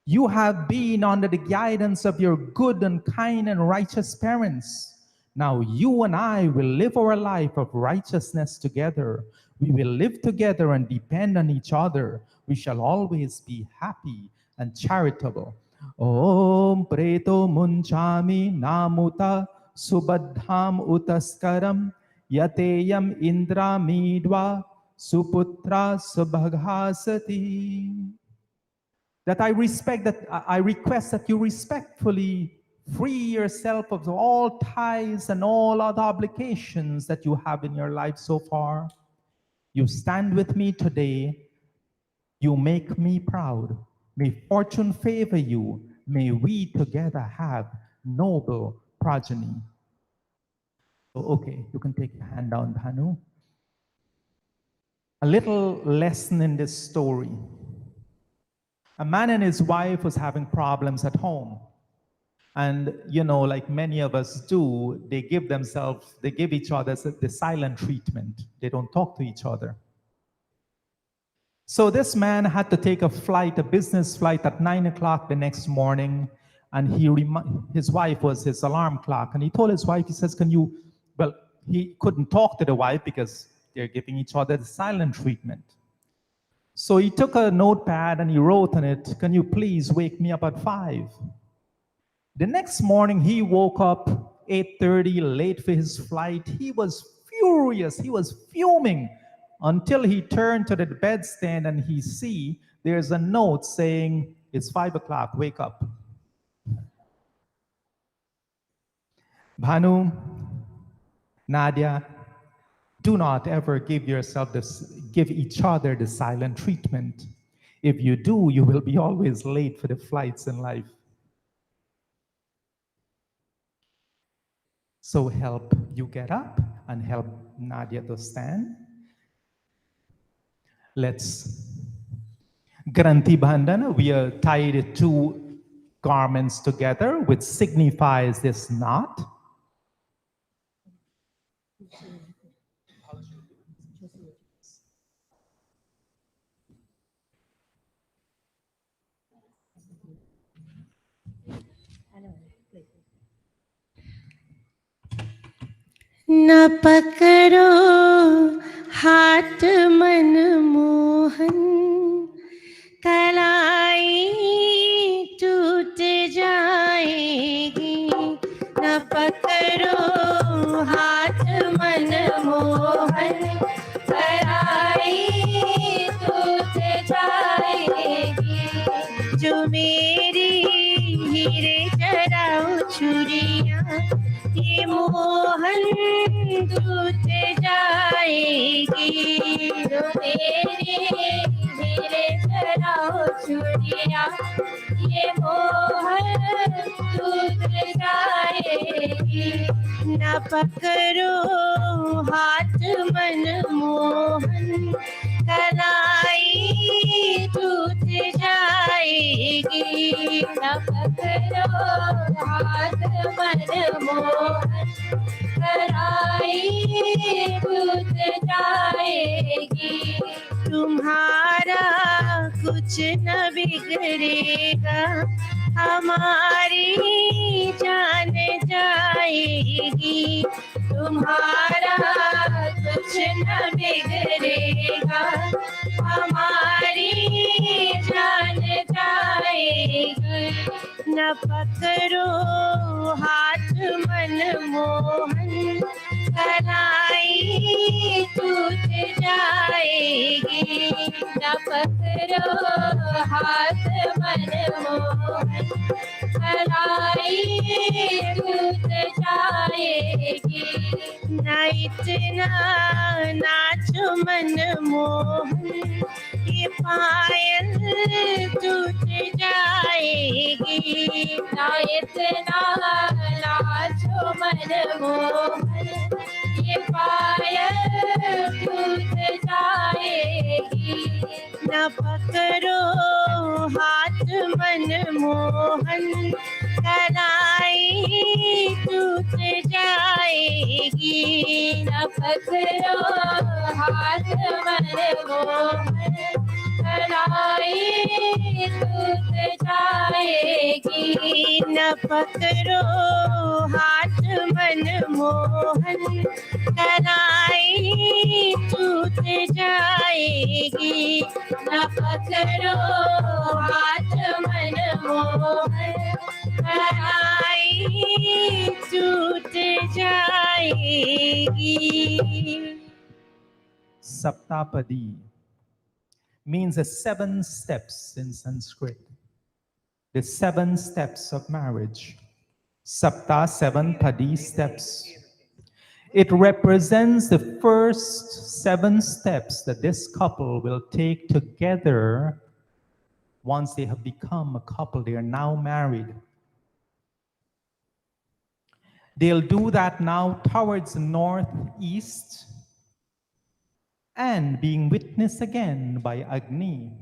You have been under the guidance of your good and kind and righteous parents. Now you and I will live our life of righteousness together. We will live together and depend on each other. We shall always be happy and charitable. Om preto munchami namuta subadham utaskaram yateyam indra midva suputra subhaghasati. That I request that you respectfully free yourself of all ties and all other obligations that you have in your life so far. You stand with me today. You make me proud. May fortune favor you. May we together have noble progeny. Okay, you can take your hand down, Bhanu. A little lesson in this story. A man and his wife was having problems at home. And, you know, like many of us do, they give each other the silent treatment. They don't talk to each other. So this man had to take a business flight at 9 o'clock the next morning. And his wife was his alarm clock. And he told his wife, he says, he couldn't talk to the wife because they're giving each other the silent treatment. So he took a notepad and he wrote on it, can you please wake me up at 5? The next morning, he woke up 8:30, late for his flight. He was furious. He was fuming until he turned to the bedstand and he see there's a note saying, it's 5 o'clock, wake up. Bhanu, Nadia, do not ever give each other the silent treatment. If you do, you will be always late for the flights in life. So help you get up and help Nadia to stand. Let's Granthi Bandhana. We are tied 2 garments together, which signifies this knot. न पकड़ो हाथ मन मोहन कलाई टूट जाएगी न पकड़ो हाथ मन मोहन कलाई टूट जाएगी जो मेरी हीरे चराओ छुरियां ये मोहन टूट जाएगी जो मेरे मेरे चराओ छुरिया ये मोहन टूट जाएगी न पकड़ो हाथ मन मोहन कलाई टूट जाएगी न पकड़ो हाथ मन मोहन कलाई टूट जाएगी तुम्हारा कुछ न बिगड़ेगा हमारी जान जाएगी तुम्हारा कुछ न बिगड़ेगा हमारी जान जाएगी न पकड़ो हाथ मन मोहन कलाई टूट जाएगी न पकड़ो हाथ मन मोहन कलाई टूट जाएगी न इतना नाचो मन मोहन ये पायल टूट जाएगी न इतना नाचो मन मोहन ये पायल टूट जाएगी न पकड़ो हाथ मनमोहन कलाई टूट जाएगी न पकड़ो हाथ मनमोहन कलाई टूट जाएगी न पकड़ो हाथ मनमोहन कलाई टूट जाएगी न पकड़ो हाथ मनमोहन कलाई टूट जाएगी. Saptapadi means the 7 steps in Sanskrit. The 7 steps of marriage. Sapta, 7, Padi, steps. It represents the first 7 steps that this couple will take together once they have become a couple. They are now married. They'll do that now towards the northeast and being witnessed again by Agni.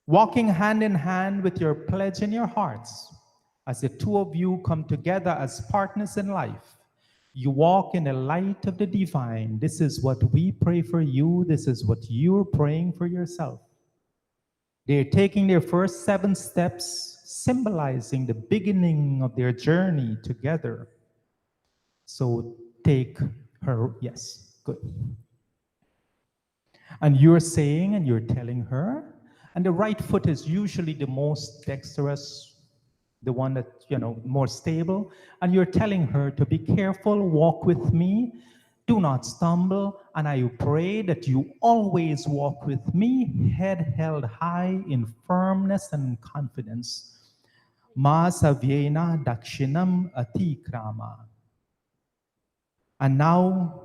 Walking hand in hand with your pledge in your hearts, as the two of you come together as partners in life, you walk in the light of the divine. This is what we pray for you. This is what you're praying for yourself. They're taking their first 7 steps, symbolizing the beginning of their journey together. So take her, yes, good. And you're saying and you're telling her, and the right foot is usually the most dexterous, the one that, more stable. And you're telling her to be careful, walk with me, do not stumble. And I pray that you always walk with me, head held high in firmness and confidence. Ma savyena dakshinam atikrama. And now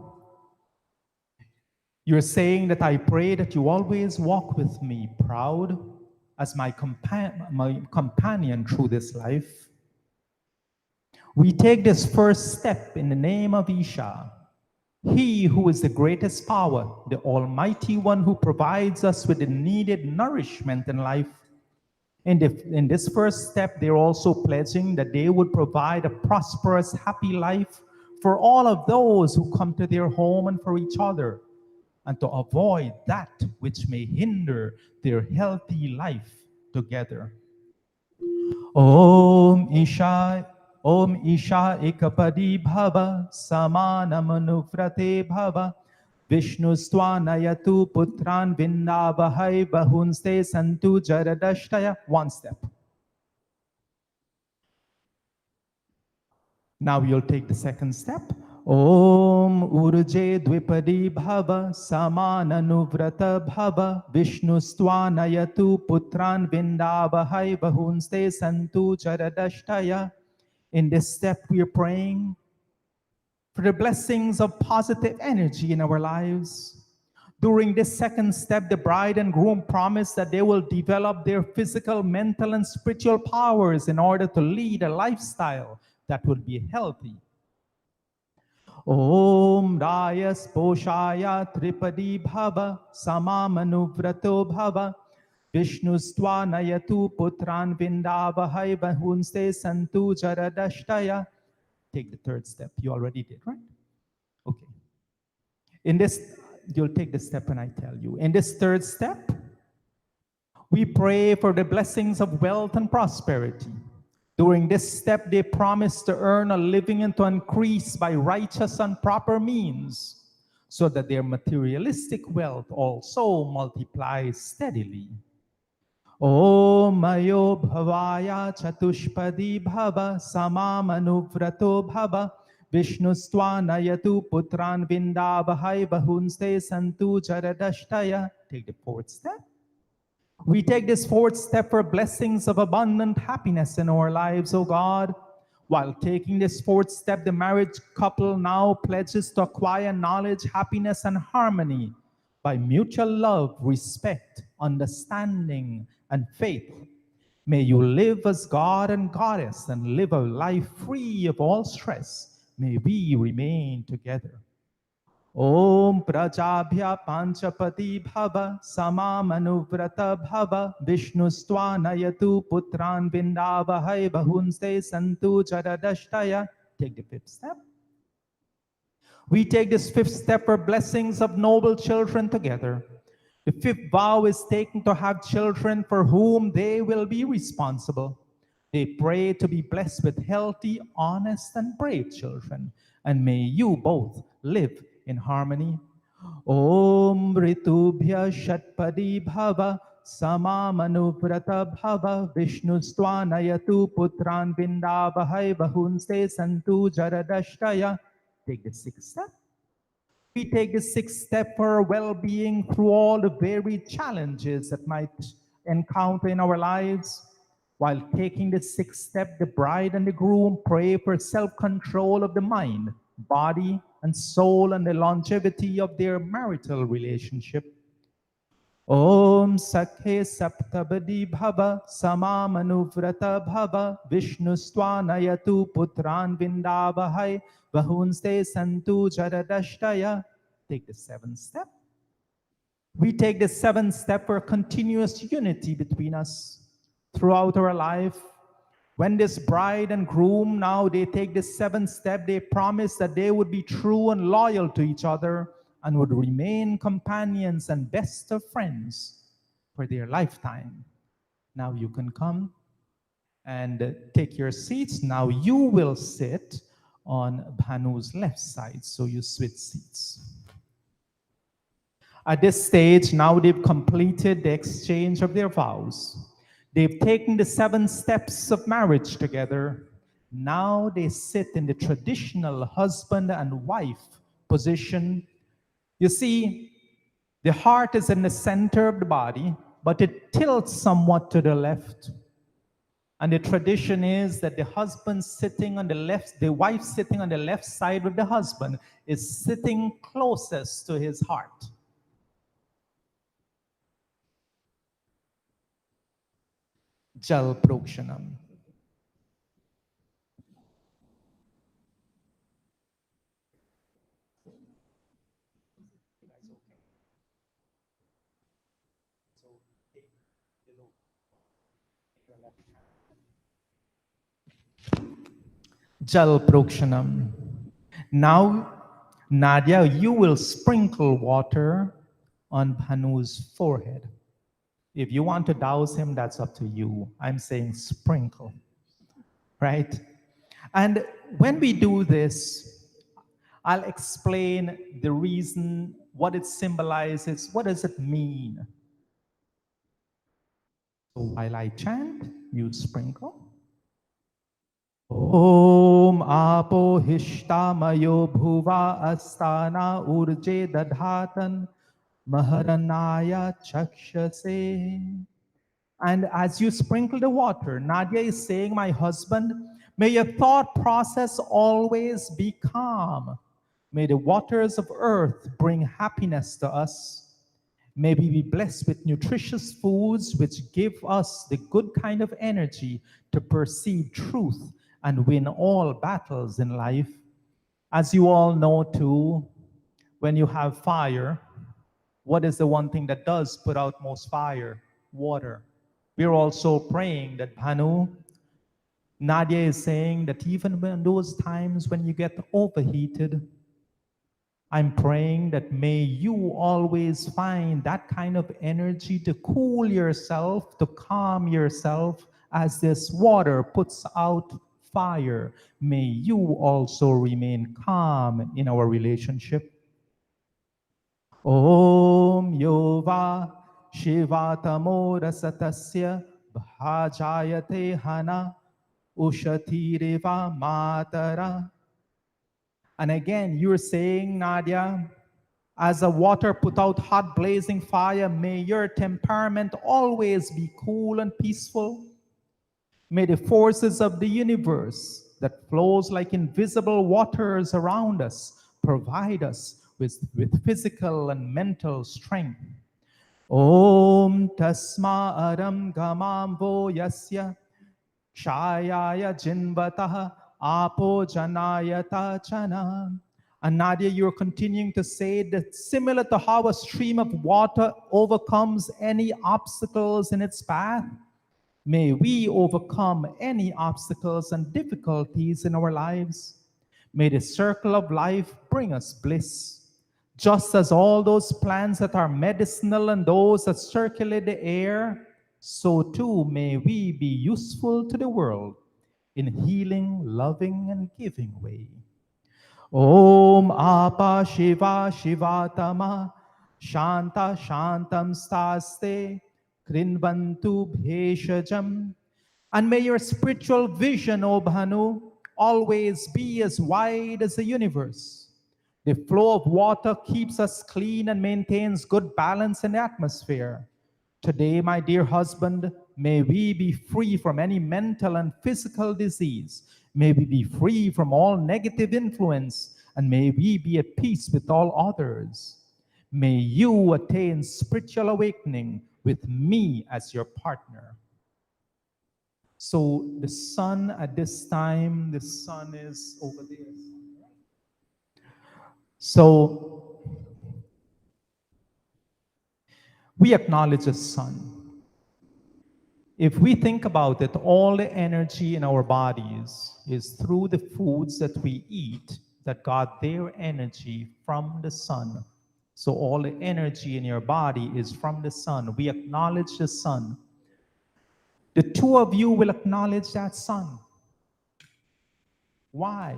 you're saying that I pray that you always walk with me, proud as my companion through this life. We take this first step in the name of Isha, he who is the greatest power, the Almighty One who provides us with the needed nourishment in life. In this first step, they're also pledging that they would provide a prosperous, happy life for all of those who come to their home and for each other, and to avoid that which may hinder their healthy life together. Om Isha Ekapadi Bhava Samanamanufrate Bhava Vishnustvanayatu Putran Vindavahai Bahunste Santu Jaradashtaya. 1 step. Now you'll take the 2nd step. Om Urje Dvipadi Bhava Samananuvrata Bhava Vishnustvanayatu Putran Vindavahai Bahunste Santu Charadashtaya. In this step, we are praying for the blessings of positive energy in our lives. During this 2nd step, the bride and groom promise that they will develop their physical, mental, and spiritual powers in order to lead a lifestyle that will be healthy. Om Rayas Poshaya Tripadi Bhava Samamanuvrato Bhava Vishnustvanayatu Putran Vindavahai Bahunste Santu Jaradashtaya. Take the 3rd step. You already did, right? Okay. In this, you'll take the step when I tell you. In this 3rd step, we pray for the blessings of wealth and prosperity. During this step, they promise to earn a living and to increase by righteous and proper means, so that their materialistic wealth also multiplies steadily. Om Mayo Bhavaya Chatushpadi Bhava Samamanuvrato Bhava Vishnustvanayatu Putran Vindavahai Bahunste Santu Jaradashtaya. Take the 4th step. We take this 4th step for blessings of abundant happiness in our lives, O God. While taking this 4th step, the married couple now pledges to acquire knowledge, happiness, and harmony by mutual love, respect, understanding, and faith. May you live as God and Goddess and live a life free of all stress. May we remain together. Om Prajabhya Panchapati Bhava Samamanuvvrata Bhava Vishnustvanayatu Putran Vindavahai Bahunste Santu Jaradashtaya. Take the fifth step. We take this fifth step for blessings of noble children together. The fifth vow is taken to have children for whom they will be responsible. They pray to be blessed with healthy, honest, and brave children. And may you both live in harmony. Om Ritubhya Shatpadi Bhava Samamanuvvrata Bhava Vishnustvanayatu Putran Vindavahai Bahunste Santu Jaradashtaya. Take the sixth step. We take the sixth step for our well-being through all the varied challenges that might encounter in our lives. While taking the sixth step, the bride and the groom pray for self-control of the mind, body, and soul, and the longevity of their marital relationship. Om Sakhe Saptabadi Bhava Samamanuvvrata Bhava Vishnustvanayatu Putran Vindavahai Bahunste Santu Jaradashtaya. Take the seventh step. We take the seventh step for continuous unity between us throughout our life. When this bride and groom now they take the seventh step, they promise that they would be true and loyal to each other and would remain companions and best of friends for their lifetime. Now you can come and take your seats. Now you will sit on Bhanu's left side, so you switch seats. At this stage, now they've completed the exchange of their vows. They've taken the 7 steps of marriage together. Now they sit in the traditional husband and wife position. You see, the heart is in the center of the body, but it tilts somewhat to the left. And the tradition is that the husband sitting on the left, the wife sitting on the left side of the husband is sitting closest to his heart. Jal Prokshanam. Jal Prokshanam. Now, Nadia, you will sprinkle water on Bhanu's forehead. If you want to douse him, that's up to you. I'm saying sprinkle, right? And when we do this, I'll explain the reason, what it symbolizes, what does it mean. So while I chant, you sprinkle. Om apo hishtamayo bhuva astana urje dadhatan maharanaya chakshase. And as you sprinkle the water, Nadia is saying, my husband, may your thought process always be calm. May the waters of earth bring happiness to us. May we be blessed with nutritious foods which give us the good kind of energy to perceive truth and win all battles in life. As you all know too, when you have fire, what is the one thing that does put out most fire? Water. We're also praying that Bhanu, Nadia is saying that even when those times when you get overheated, I'm praying that may you always find that kind of energy to cool yourself, to calm yourself as this water puts out fire. May you also remain calm in our relationship. Om Yova Shivatamo Rasatasya Bhajayate Hana Ushatireva Matara. And again, you're saying, Nadia, as a water put out hot blazing fire, may your temperament always be cool and peaceful. May the forces of the universe that flows like invisible waters around us provide us with physical and mental strength. Om tasma aram gamamvo yasya kshayaya jinvatah apo janayata chana And Nadia, you're continuing to say that similar to how a stream of water overcomes any obstacles in its path, may we overcome any obstacles and difficulties in our lives. May the circle of life bring us bliss. Just as all those plants that are medicinal and those that circulate the air, so too may we be useful to the world in healing, loving, and giving way. Om Apa Shiva Shivatama Shanta Shantam Staste Krinvantu Bheshajam. And may your spiritual vision, O Bhanu, always be as wide as the universe. The flow of water keeps us clean and maintains good balance in the atmosphere. Today, my dear husband, may we be free from any mental and physical disease. May we be free from all negative influence, and may we be at peace with all others. May you attain spiritual awakening with me as your partner. So the sun at this time, the sun is over there. So we acknowledge the sun. If we think about it, all the energy in our bodies is through the foods that we eat that got their energy from the sun. So all the energy in your body is from the sun. We acknowledge the sun. The two of you will acknowledge that sun. Why?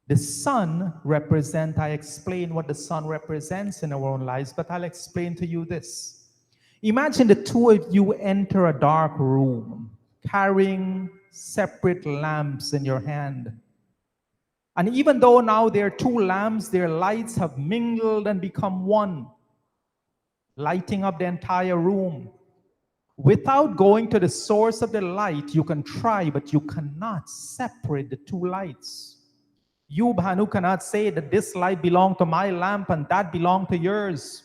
The sun I explain what the sun represents in our own lives, but I'll explain to you this. Imagine the two of you enter a dark room, carrying separate lamps in your hand. And even though now there are two lamps, their lights have mingled and become one, lighting up the entire room. Without going to the source of the light, you can try, but you cannot separate the two lights. You, Bhanu, cannot say that this light belonged to my lamp and that belonged to yours.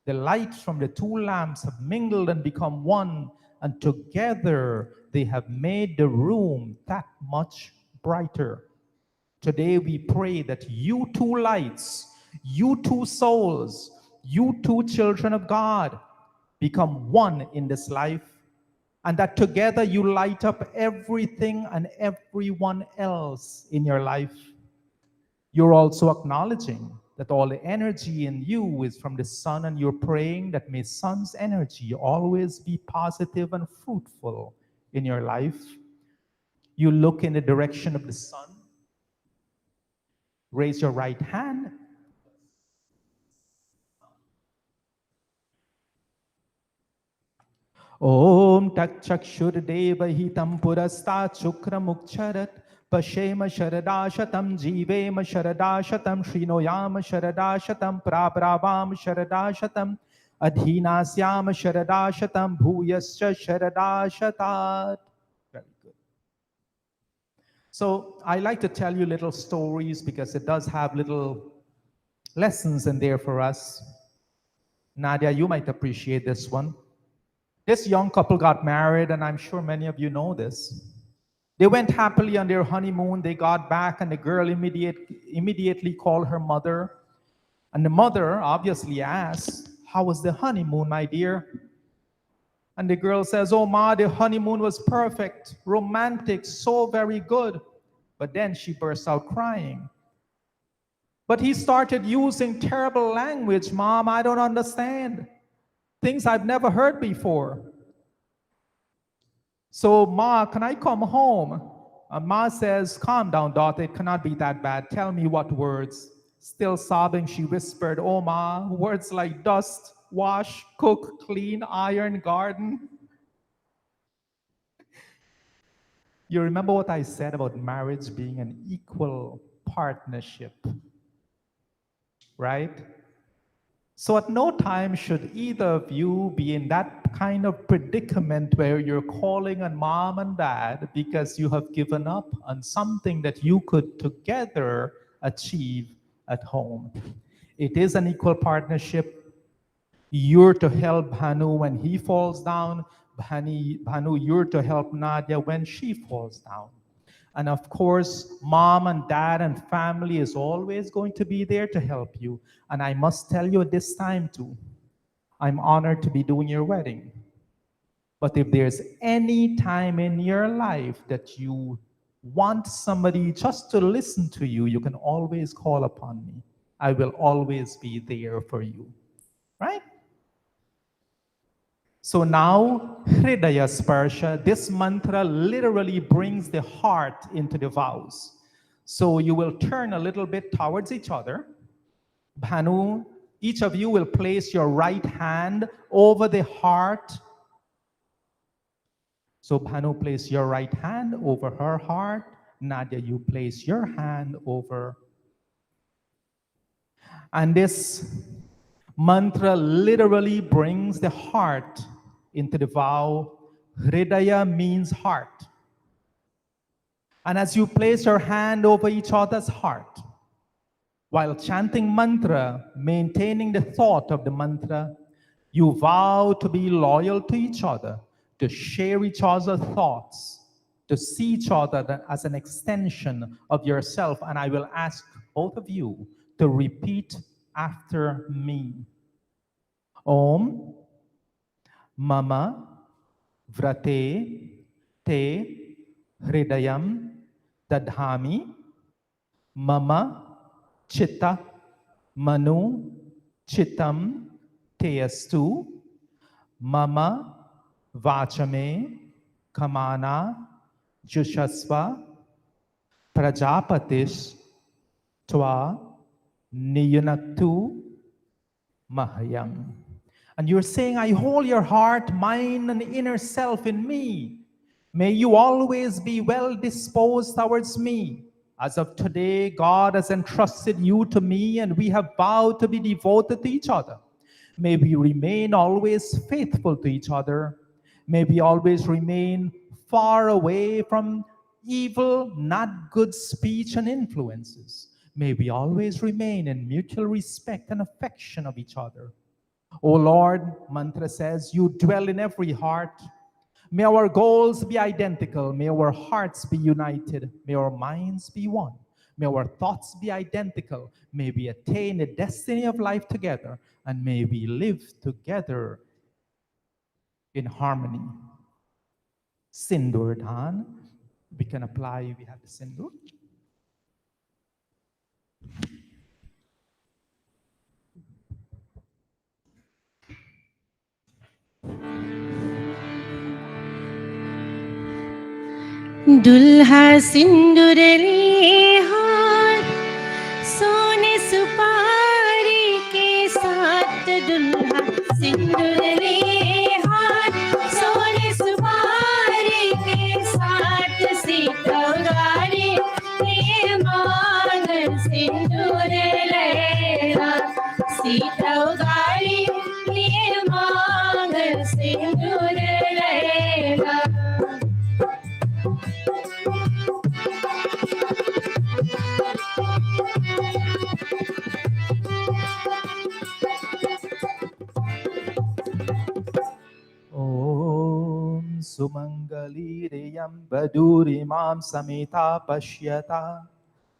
The light from the two lamps have mingled and become one, and together they have made the room that much brighter. Today we pray that you two lights, you two souls, you two children of God become one in this life, and that together you light up everything and everyone else in your life. You're also acknowledging that all the energy in you is from the sun, and you're praying that may sun's energy always be positive and fruitful in your life. You look in the direction of the sun. Raise your right hand. Om tak chakshur deva hitam purastat shukramukcharat Pashema sharadashatam jivema sharadashatam shrinoyam sharadashatam prabravam sharadashatam adhinasyam sharadashatam bhuyascha sharadashatat. Very good. So I like to tell you little stories because it does have little lessons in there for us. Nadia, you might appreciate this one. This young couple got married, and I'm sure many of you know this. They went happily on their honeymoon. They got back, and the girl immediately called her mother. And the mother obviously asked, "How was the honeymoon, my dear?" And the girl says, "Oh, Ma, the honeymoon was perfect, romantic, so very good." But then she burst out crying. "But he started using terrible language, Mom. I don't understand. Things I've never heard before. So, Ma, can I come home?" And Ma says, "Calm down, daughter. It cannot be that bad. Tell me what words." Still sobbing, she whispered, "Oh, Ma, words like dust, wash, cook, clean, iron, garden." You remember what I said about marriage being an equal partnership, right? So at no time should either of you be in that kind of predicament where you're calling on Mom and Dad because you have given up on something that you could together achieve at home. It is an equal partnership. You're to help Bhanu when he falls down. Bhanu, you're to help Nadia when she falls down. And of course, mom and dad and family is always going to be there to help you. And I must tell you at this time too, I'm honored to be doing your wedding. But if there's any time in your life that you want somebody just to listen to you, you can always call upon me. I will always be there for you, right? So now, Hridaya Sparsha, this mantra literally brings the heart into the vows. So you will turn a little bit towards each other. Bhanu, each of you will place your right hand over the heart. So Bhanu, place your right hand over her heart. Nadia, you place your hand over. And this mantra literally brings the heart into the vow. Hridaya means heart. And as you place your hand over each other's heart, while chanting mantra, maintaining the thought of the mantra, you vow to be loyal to each other, to share each other's thoughts, to see each other as an extension of yourself. And I will ask both of you to repeat after me. Om Mama Vrate Te Hridayam Dadhami Mama Chitta Manu Chittam Teyastu Mama Vachame Kamana Jushasva Prajapatis Twa Niyunaktu Mahayam. And you're saying, I hold your heart, mind, and inner self in me. May you always be well disposed towards me. As of today, God has entrusted you to me, and we have vowed to be devoted to each other. May we remain always faithful to each other. May we always remain far away from evil, not good speech and influences. May we always remain in mutual respect and affection of each other. O Lord, mantra says, you dwell in every heart. May our goals be identical. May our hearts be united. May our minds be one. May our thoughts be identical. May we attain the destiny of life together. And may we live together in harmony. Sindur Dhan. We can apply, we have the Sindur. दुल्हा सिंदूर लिए हाथ सोने सुपारी के साथ दुल्हा सिंदूर लिए हाथ सोने सुपारी के साथ सीता गारी ये मांग सिंदूर लेगा सीता गारी ये मांग सिंदूर लेगा Om Sumangaliriyam Vadurimam Samita Pashyata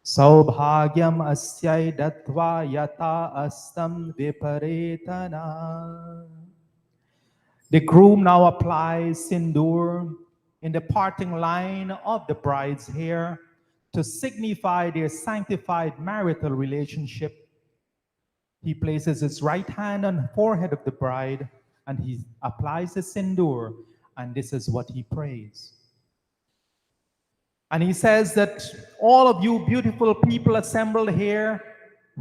Saubhagyam Asyai Dattva Yata Astam Viparetana. The groom now applies sindur in the parting line of the bride's hair to signify their sanctified marital relationship. He places his right hand on the forehead of the bride and he applies the sindur, and this is what he prays. And he says that all of you beautiful people assembled here,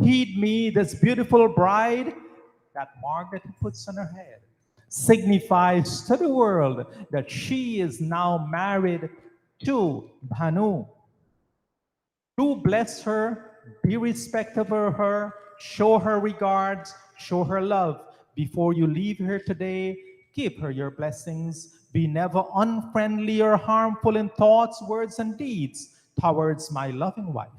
heed me, this beautiful bride that Margaret puts on her head signifies to the world that she is now married to Bhanu. Do bless her, be respectful of her, show her regards, show her love. Before you leave here today, give her your blessings. Be never unfriendly or harmful in thoughts, words, and deeds towards my loving wife.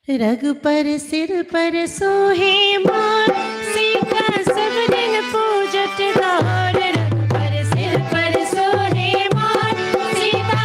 रग पर सिर पर सोहे मार सीता सब दिन पूजत गौर रग पर सिर पर सोहे मार सीता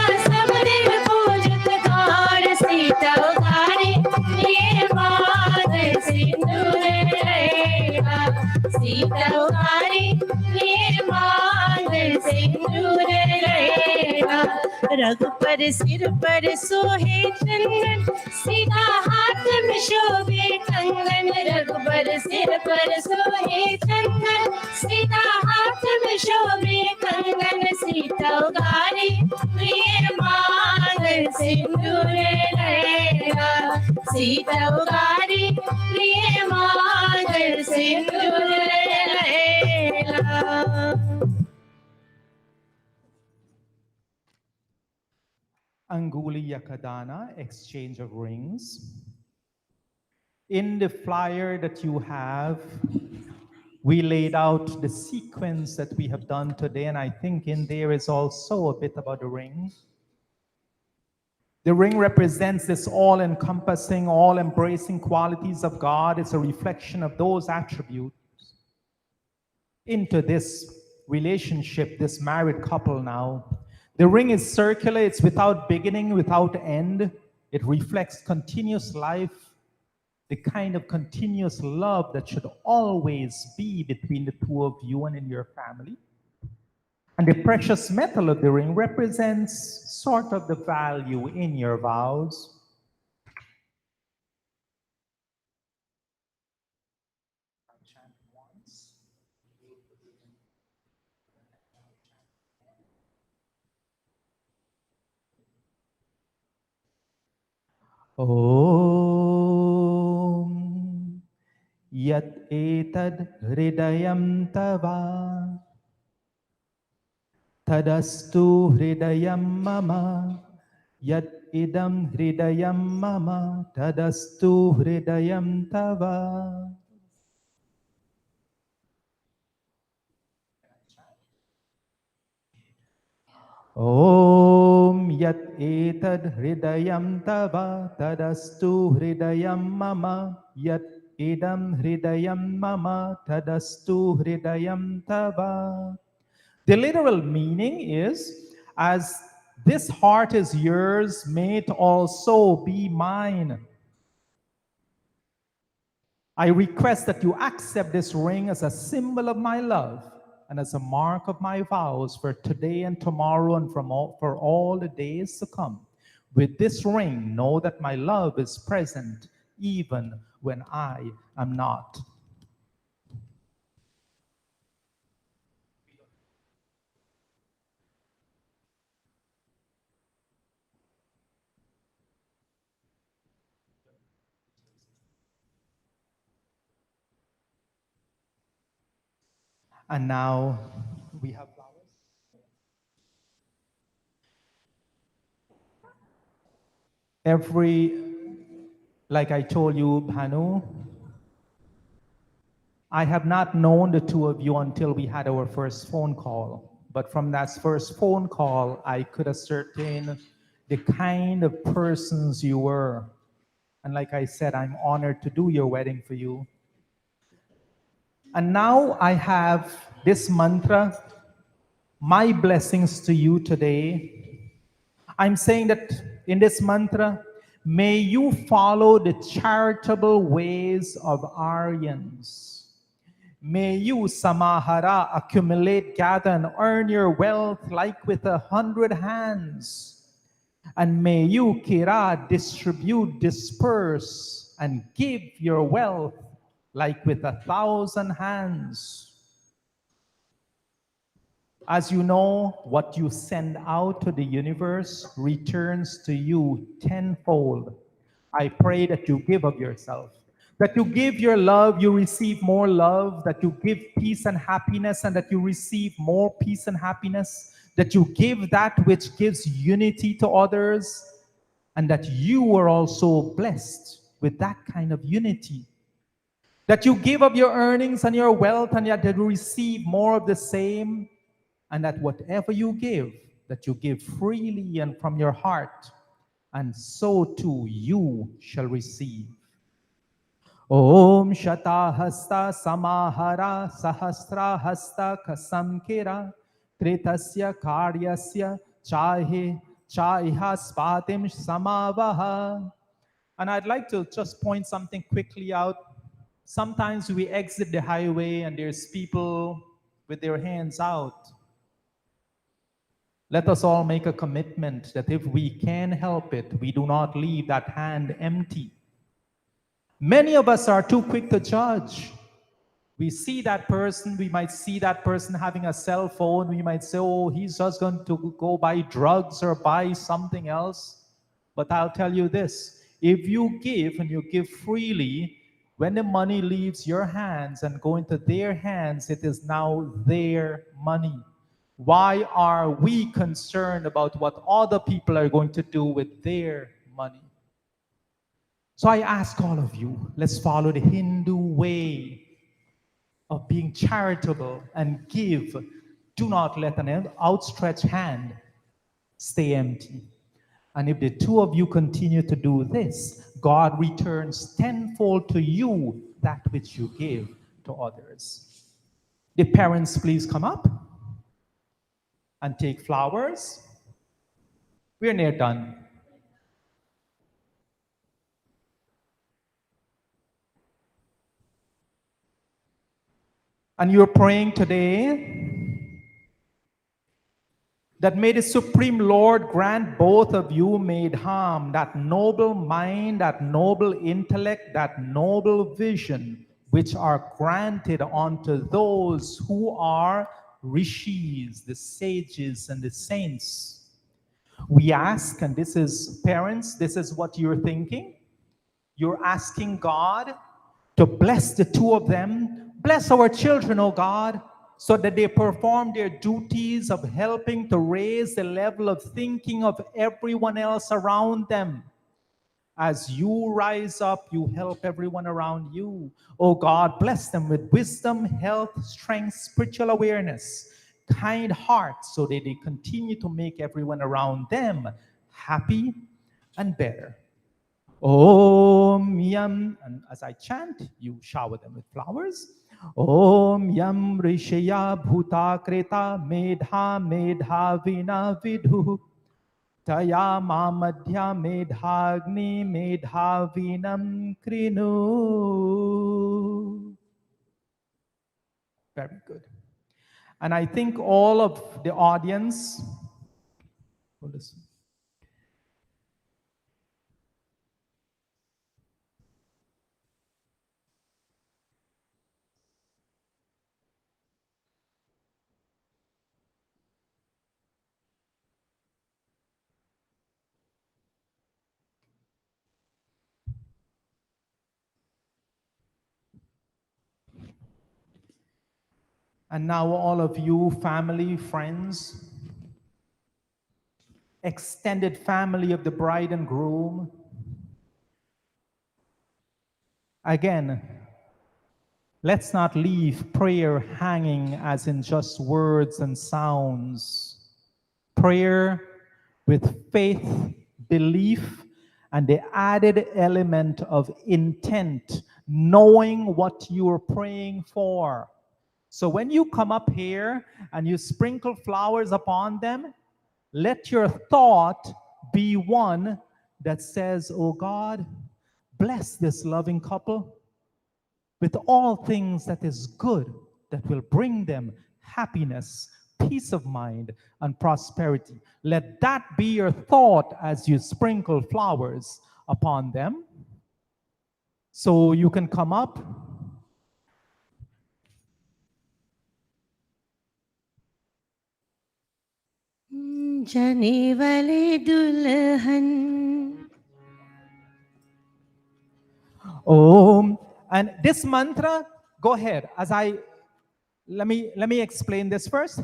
रग पर सिर पर सोहे चंदन सीधा हाथ में शोभे कंगन रग पर सिर पर सोहे चंदन सीधा हाथ में शोभे कंगन सीता उगारी प्रिय मांगन सिंदूर लहरा सीता उगारी प्रिय मांगन सिंदूर लहरा. Anguli Yakadana, exchange of rings. In the flyer that you have, we laid out the sequence that we have done today, and I think in there is also a bit about the ring. The ring represents this all-encompassing, all-embracing qualities of God. It's a reflection of those attributes into this relationship, this married couple now. The ring is circular, it's without beginning, without end. It reflects continuous life, the kind of continuous love that should always be between the two of you and in your family. And the precious metal of the ring represents sort of the value in your vows. Om Yat Etad Hridayam Tava Tadastu Hridayam Mama Yat Idam Hridayam Mama Tadastu Hridayam Tava. Om Yat Etad Hridayam Tava Tadastu Hridayam Mama Yat Idam Hridayam Mama Tadastu Hridayam Tava. The literal meaning is, as this heart is yours, may it also be mine. I request that you accept this ring as a symbol of my love and as a mark of my vows for today and tomorrow and for all the days to come. With this ring, know that my love is present even when I am not. And now we have flowers. Like I told you, Bhanu, I have not known the two of you until we had our first phone call. But from that first phone call, I could ascertain the kind of persons you were. And like I said, I'm honored to do your wedding for you. And now I have this mantra, my blessings to you today. I'm saying that in this mantra, may you follow the charitable ways of Aryans. May you, Samahara, accumulate, gather, and earn your wealth like with 100 hands. And may you, Kira, distribute, disperse, and give your wealth like with 1,000 hands. As you know, what you send out to the universe returns to you tenfold. I pray that you give of yourself, that you give your love, you receive more love, that you give peace and happiness, and that you receive more peace and happiness, that you give that which gives unity to others, and that you are also blessed with that kind of unity. That you give of your earnings and your wealth, and yet that you receive more of the same, and that whatever you give, that you give freely and from your heart, and so too you shall receive. Om Shatahasta Samahara Sahasra Hasta Kasamkira Tritasya Karyasya Chahe Chaiha Spatim Samavaha. And I'd like to just point something quickly out. Sometimes we exit the highway and there's people with their hands out. Let us all make a commitment that if we can help it, we do not leave that hand empty. Many of us are too quick to judge. We see that person, we might see that person having a cell phone, we might say, oh, he's just going to go buy drugs or buy something else. But I'll tell you this, if you give and you give freely, when the money leaves your hands and go into their hands, it is now their money. Why are we concerned about what other people are going to do with their money? So I ask all of you, let's follow the Hindu way of being charitable and give. Do not let an outstretched hand stay empty. And if the two of you continue to do this, God returns tenfold to you that which you give to others. The parents, please come up and take flowers. We're near done. And you're praying today that may the Supreme Lord grant both of you made harm, that noble mind, that noble intellect, that noble vision, which are granted unto those who are rishis, the sages and the saints. We ask, and this is parents, this is what you're thinking. You're asking God to bless the two of them. Bless our children, oh God, so that they perform their duties of helping to raise the level of thinking of everyone else around them. As you rise up, you help everyone around you. Oh God, bless them with wisdom, health, strength, spiritual awareness, kind hearts, so that they continue to make everyone around them happy and better. Om Yam, and as I chant, you shower them with flowers. Om Yam Rishaya Bhuta Kreta Medha Medha Vina Vidhu Taya Mamadhya Medhagni Medha Vinam Krinu. Very good. And I think all of the audience, listen. And now all of you, family, friends, extended family of the bride and groom, again, let's not leave prayer hanging as in just words and sounds. Prayer with faith, belief, and the added element of intent, knowing what you're praying for. So when you come up here and you sprinkle flowers upon them, let your thought be one that says, oh God, bless this loving couple with all things that is good, that will bring them happiness, peace of mind, and prosperity. Let that be your thought as you sprinkle flowers upon them. So you can come up. जाने वाले दुल्हन. Om. And this mantra, go ahead. Let me explain this first.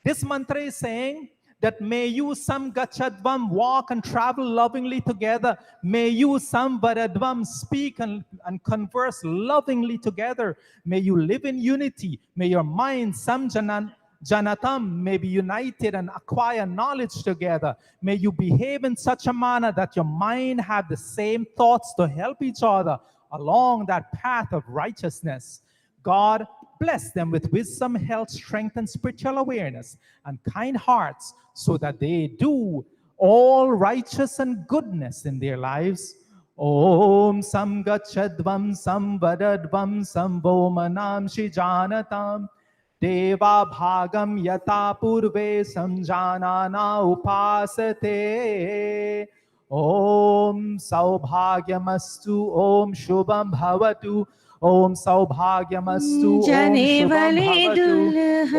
This mantra is saying that may you sam gachadvam walk and travel lovingly together. May you sam varadvam speak and converse lovingly together. May you live in unity. May your mind sam janatam may be united and acquire knowledge together. May you behave in such a manner that your mind have the same thoughts to help each other along that path of righteousness. God bless them with wisdom, health, strength, and spiritual awareness, and kind hearts, so that they do all righteous and goodness in their lives. Om Samgachadvam Samvadadvam Samvomanam Shijanatam Deva bhagam yata purve samjanana upasate. Om saubhagyamastu, Om shubham bhavatu, Om saubhagyamastu, Om जाने shubham वाले bhavatu,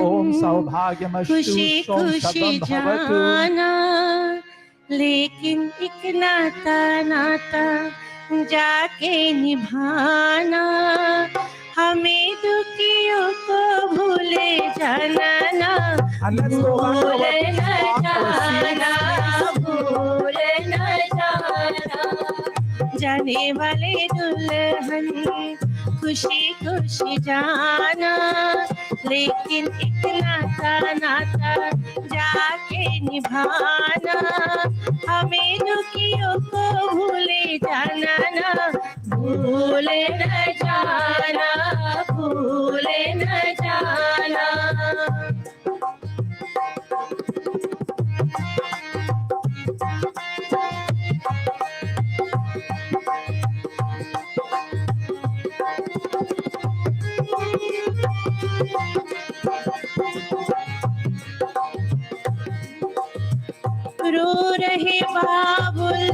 Om दुल्हन saubhagyamastu, खुशी Om खुशी shubham bhavatu. जाना, लेकिन एक नाता नाता जाके निभाना, हमें दुखियों को भूले जाना ना, And let's go back to our भूले न part, our जाना, series. भूले न जाना। जाने वाले दुल्हन खुशी खुशी जाना, लेकिन एक नाता नाता जाके निभाना, हमें दुखियों को भूले जाना ना, भूले न जाना, भूले न जाना। रो रहे बाबुल,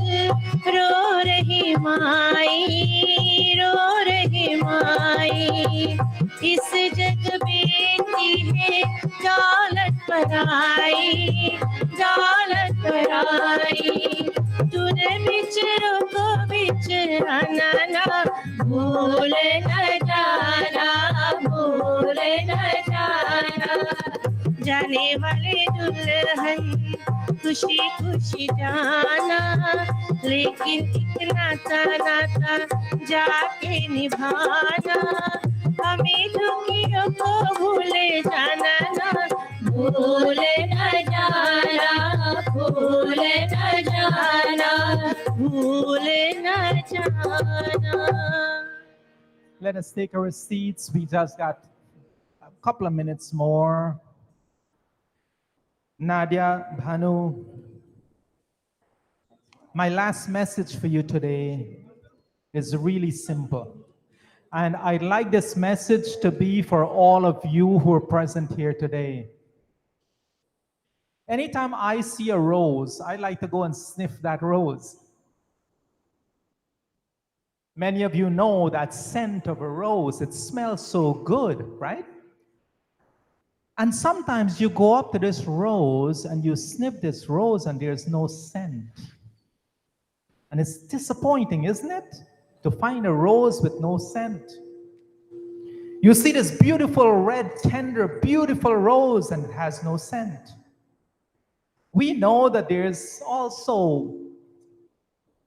रो रही माई, रो रही माई, इस जग बेटी है दौलत पराई, दौलत पराई। तूने बिचरों को बिचराना ना, भूल न जाना, भूल न जाना। जाने वाले दुल्हन खुशी खुशी जाना, लेकिन एक नाता नाता जाके निभाना, हमें दुखियों को भूले जाना ना, भूले न जाना, भूले न जाना, भूले न जाना। Let us take our seats. We just got a couple of minutes more. Nadia, Bhanu, my last message for you today is really simple. And I'd like this message to be for all of you who are present here today. Anytime I see a rose, I like to go and sniff that rose. Many of you know that scent of a rose, it smells so good, right? And sometimes you go up to this rose and you sniff this rose and there's no scent. And it's disappointing, isn't it? To find a rose with no scent. You see this beautiful red, tender, beautiful rose and it has no scent. We know that there's also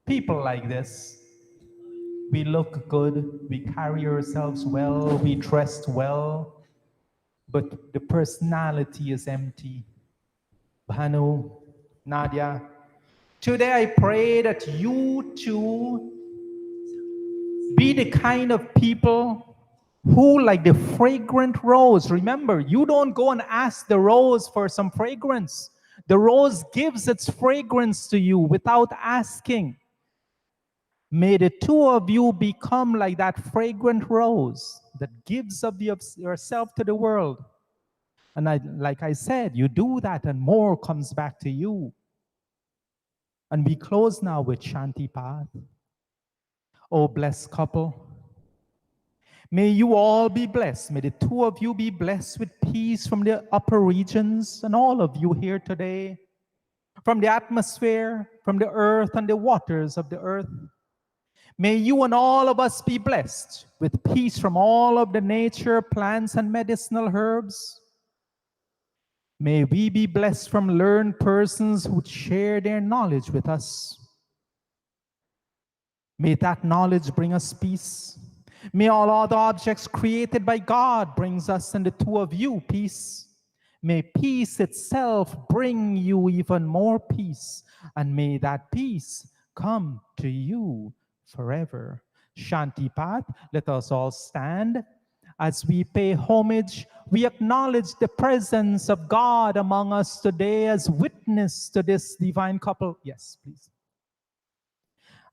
people like this. We look good, we carry ourselves well, we dress well, but the personality is empty. Bhanu, Nadia, today I pray that you too be the kind of people who, like the fragrant rose, remember, you don't go and ask the rose for some fragrance. The rose gives its fragrance to you without asking. May the two of you become like that fragrant rose that gives of yourself to the world. And like I said, you do that and more comes back to you. And we close now with Shanti Path. Oh, blessed couple. May you all be blessed. May the two of you be blessed with peace from the upper regions, and all of you here today, from the atmosphere, from the earth and the waters of the earth. May you and all of us be blessed with peace from all of the nature, plants, and medicinal herbs. May we be blessed from learned persons who share their knowledge with us. May that knowledge bring us peace. May all other objects created by God brings us and the two of you peace. May peace itself bring you even more peace, and may that peace come to you forever. Shanti Path, let us all stand. As we pay homage, we acknowledge the presence of God among us today as witness to this divine couple. Yes, please.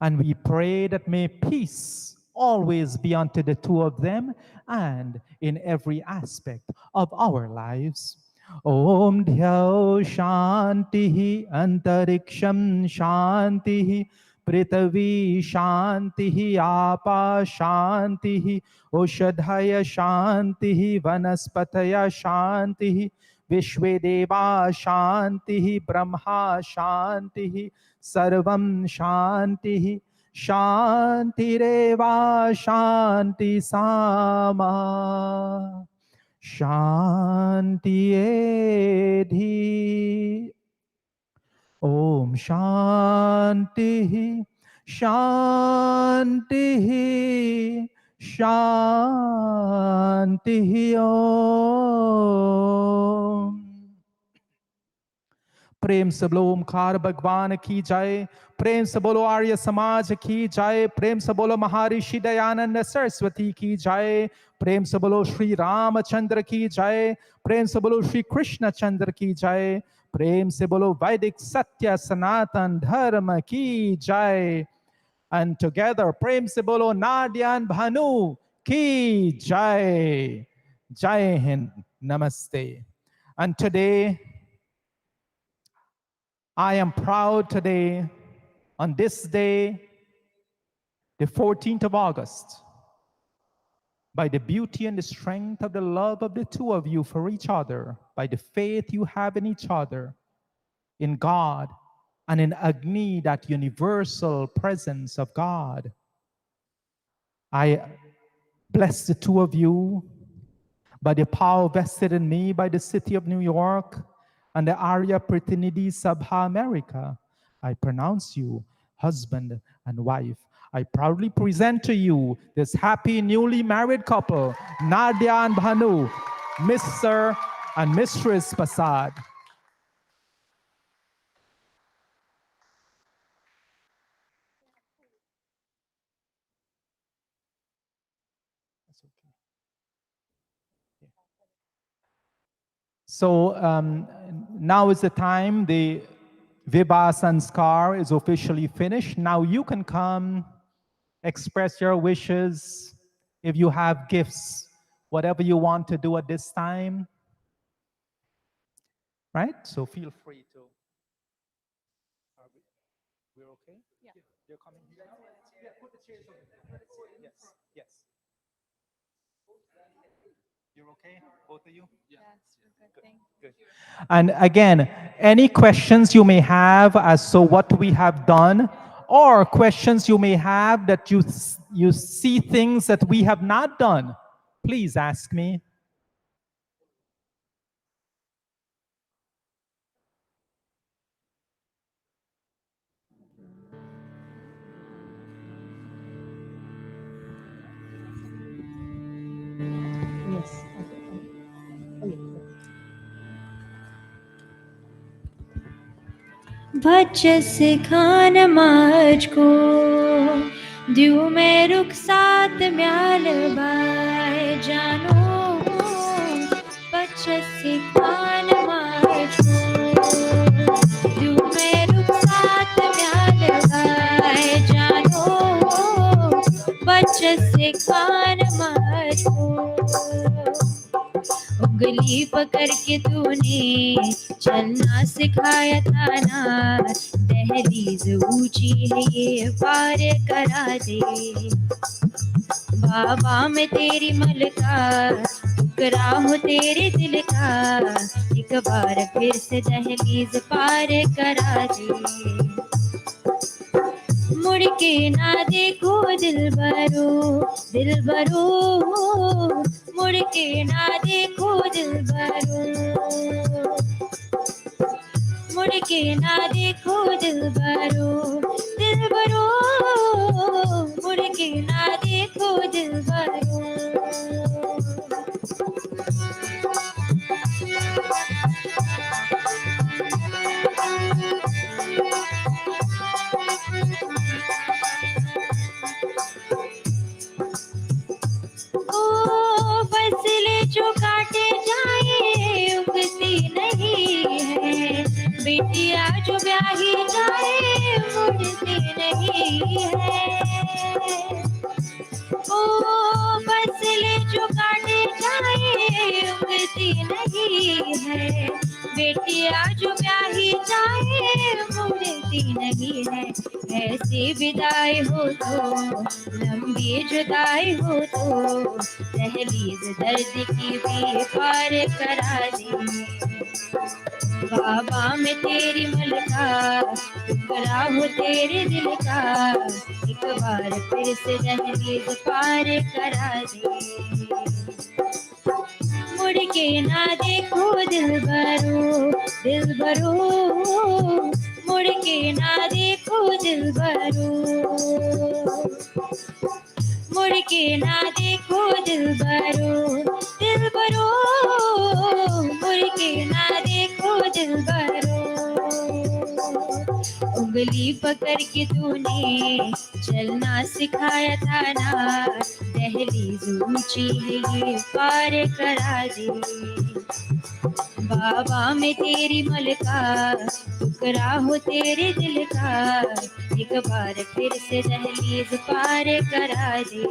And we pray that may peace always be unto the two of them and in every aspect of our lives. Om Dhyau Shanti Antariksham Shanti Prithvi Shanti Apa Shanti Oshadhaya Shanti Vanaspataya Shanti Vishvedeva Shanti Brahma Shanti Sarvam Shanti Shantireva Shanti Sama Shanti Edhi Om Shanti Shanti Shanti Om प्रेम से बोलो ओमकार भगवान की जय, प्रेम से बोलो आर्य समाज की जय, प्रेम से बोलो महर्षि दयानंद सरस्वती की जय, प्रेम से बोलो श्री रामचंद्र की जय, प्रेम से बोलो श्री कृष्ण चंद्र की जय, प्रेम से बोलो वैदिक सत्य सनातन धर्म की जय. And together, प्रेम से बोलो नाडिया and भानु की जय. Jai Hind. Namaste. And today, I am proud today, on this day, the 14th of August, by the beauty and the strength of the love of the two of you for each other, by the faith you have in each other, in God, and in Agni, that universal presence of God. I bless the two of you by the power vested in me by the city of New York and the Arya Pratinidhi Sabha America. I pronounce you husband and wife. I proudly present to you this happy newly married couple, Nadia and Bhanu, Mr. and Mistress Persaud. So now is the time the Vivaah Sanskaar is officially finished. Now you can come express your wishes. If you have gifts, whatever you want to do at this time, right? So feel free to. We're okay? Yeah. You're coming here now? Yeah, put the chairs over there. Yes, yes. You're okay, both of you? Yes, we're good. Thank you. Good. And again, any questions you may have as to what we have done, or questions you may have that you see things that we have not done, please ask me. Yes. बचस Khan माज को द्यू में रुखसात म्याल bye जानो बचस खान माज को द्यू में रुखसात म्याल bye जानो बचस खान माज को उंगली पकड़ के तूने चलना सिखाया था ना दहलीज ऊंची है ये पार करा दे बाबा मैं तेरी मलका टुकड़ा हूँ तेरे दिल का एक बार फिर से दहलीज पार करा दे मुड़ के ना देखो दिल बरो मुड़ के ना देखो दिल मुड़ के ना देखो दिल बरो मुड़ के ना देखो दिल फसले जो काटे जाए उगती नहीं है बेटिया जो ब्याही जाए मुड़ती नहीं है मुड़ती नहीं है, बेटिया जो ब्याही जाए मुड़ती नहीं है। ऐसी विदाई हो तो, लंबी जुदाई हो तो, दहलीज दर्द की भी पार करा दे। बाबा मैं तेरी मलका, टुकड़ा हो तेरे दिल का, एक बार फिर से दहलीज पार करा दे। मुड़ के ना देखो दिल भरो, दिल भरो, मुड़ के ना देखो दिल भरो, मुड़ के ना देखो दिल भरो, दिल भरो, मुड़ के ना देखो दिल भरो। उंगली पकड़ के तूने चलना सिखाया था ना, दहलीज ऊंची है ये पार करा दे। बाबा मैं तेरी मलका, टुकड़ा हो तेरे दिल का, एक बार फिर से दहलीज पार करा दे।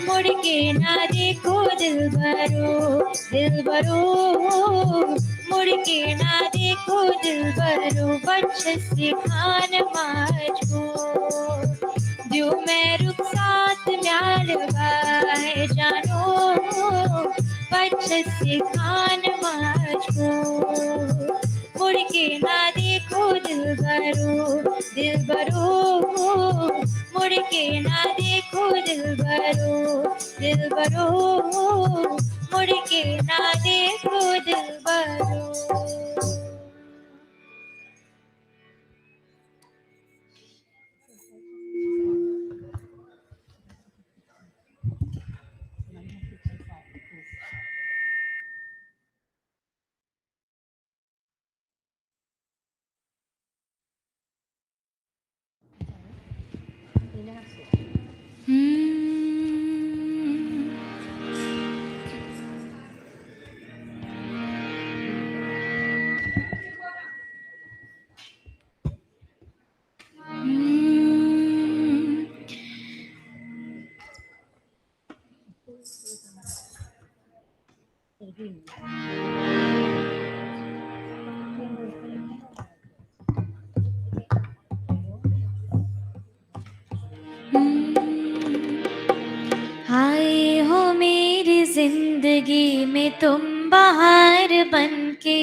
मुड़ के ना देखो दिल भरो, दिल भरो, मुड़ के ना देखो दिल भरो। बच्चे खान माज को जो मैं रुखसात म्याल बाय जानो, बच्चे खान माज को मुड़ के ना देखो दिल भरो, दिल भरो, मुड़ के ना देखो दिल भरो, दिल भरो, मुड़ के ना देखो दिल भरो। आए हो मेरी जिंदगी में तुम बाहर बनके,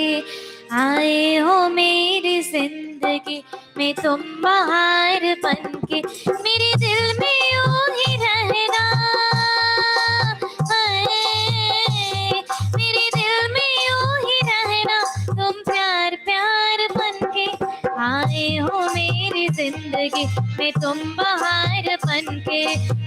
आए हो मेरी जिंदगी में तुम बाहर बनके, मेरे दिल में यूं ही रहना, मेरे दिल में यूं ही रहना, तुम प्यार प्यार बनके। आए हो मेरी जिंदगी में तुम बाहर बनके,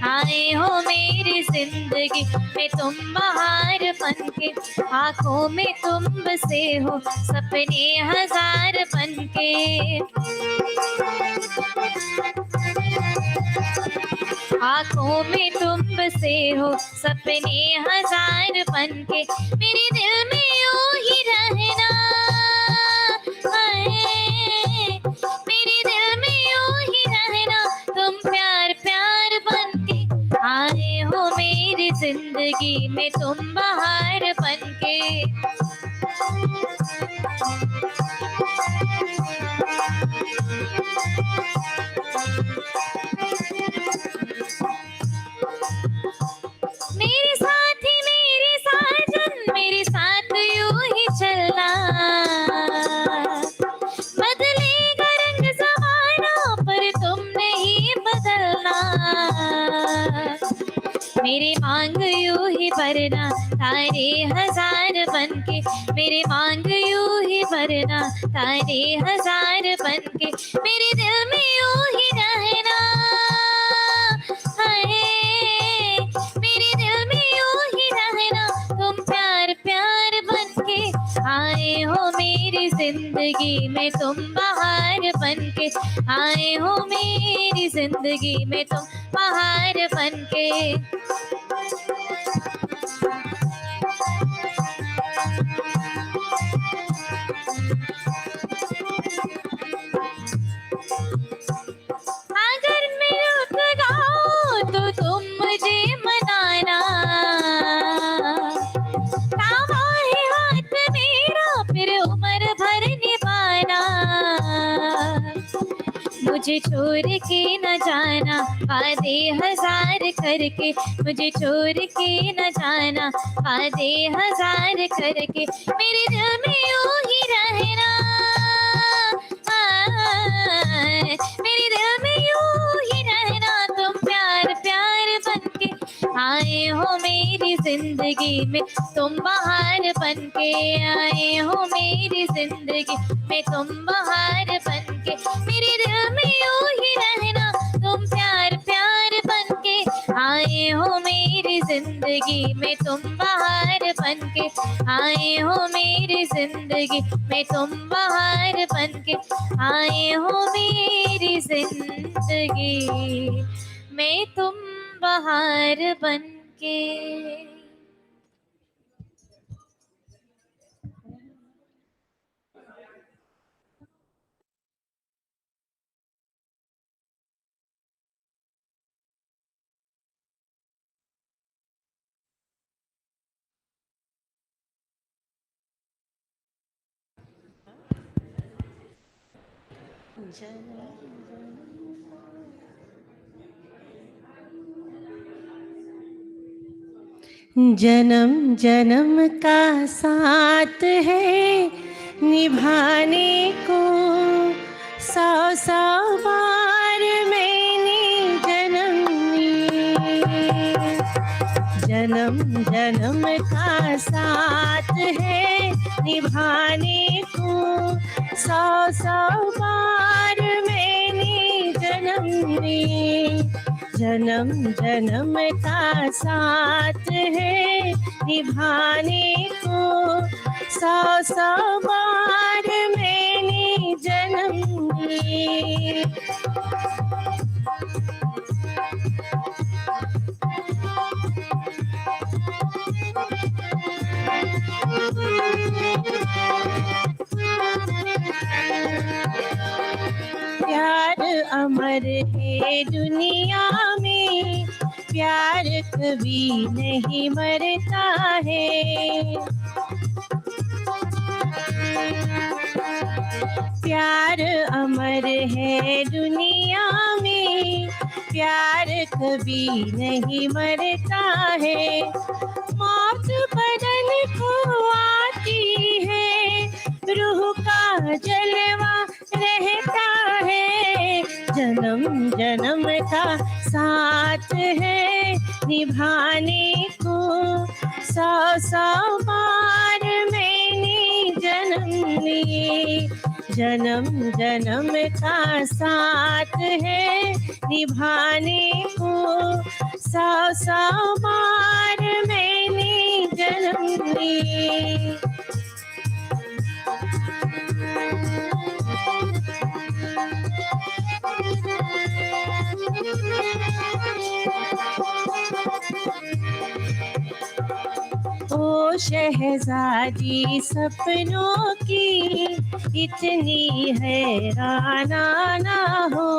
आए हो मेरी जिंदगी में तुम बाहर बनके। आंखों में तुम बसे हो सपने हजार बनके, आंखों में तुम बसे हो सपने हजार बनके, मेरे दिल में यूं ही रहना, मेरे दिल में यूं ही रहना, तुम प्यार प्यार बनके। आए हो मेरी जिंदगी में तुम बाहर बनके। मेरे साथी मेरे साजन मेरे साथ यूं ही चलना, बदलेगा रंग ज़माना पर तुम नहीं बदलना, मेरे मांग यूं ही भरना तारे हजार बनके, मेरे मांग यूं ही भरना तारे हजार बनके, मेरे दिल में यूं ही रहना, मेरे दिल में यूं ही रहना, तुम प्यार प्यार बनके। आए हो मेरी जिंदगी में तुम बाहर बनके, आए हो मेरी जिंदगी में तुम बाहर बनके। अगर मैं रुक जाऊं तो तुम मुझे मनाना, मुझे छोड़ के न जाना, वादे हजार करके मुझे छोड़ के न जाना, वादे हजार करके मेरे दिल में यूं ही रहना, मेरे दिल में यूं ही रहना। तुम प्यार प्यार बनके आए हो मेरी जिंदगी में, तुम बहार बनके आए हो मेरी जिंदगी में, तुम बहार बनके मेरे दिल में यूं ही रहना। तुम प्यार प्यार बनके आए हो मेरी जिंदगी में, तुम बहार बनके आए हो मेरी जिंदगी में, तुम बहार बनके आए हो मेरी जिंदगी में, तुम बहार बनके। जन्म जन्म का साथ है निभाने को, सौ सौ बार मैंने जन्म लिए। जन्म जन्म का साथ है निभाने को, सौ सौ बार मैंने जन्म लिए। जन्म जन्म का साथ है निभाने को, सौ सौ बार मैंने जन्म लिए। प्यार अमर है दुनिया में, प्यार कभी नहीं मरता है। प्यार अमर है दुनिया में, प्यार कभी नहीं मरता है। मौत बदन को आती है, रूह का जलवा रहता है। जन्म जन्म का साथ है निभाने को, सौ सौ बार मैंने जन्म लिए। जन्म जन्म का साथ है निभाने को, सौ सौ बार मैंने जन्म लिए। ओ शहजादी सपनों की इतनी हैराना ना हो।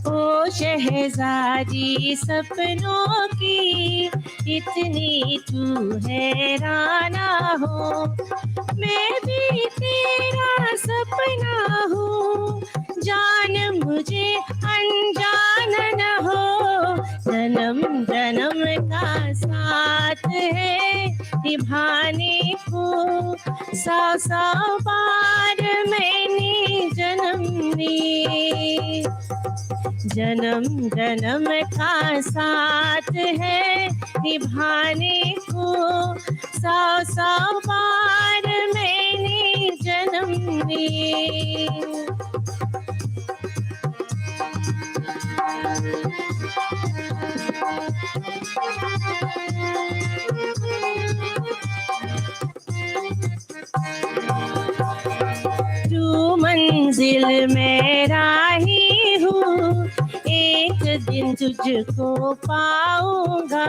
ओ शहजादी सपनों की इतनी तू हैराना हो। मैं भी तेरा सपना हूँ, जान मुझे अनजान न हो। जन्म जन्म का साथ है निभाने को, सौ सौ बार मैंने जन्म लिए। जन्म जन्म का साथ है निभाने को, सौ सौ बार मैंने जन्म लिए। तू मंजिल में राही हूँ, एक दिन तुझको पाऊंगा।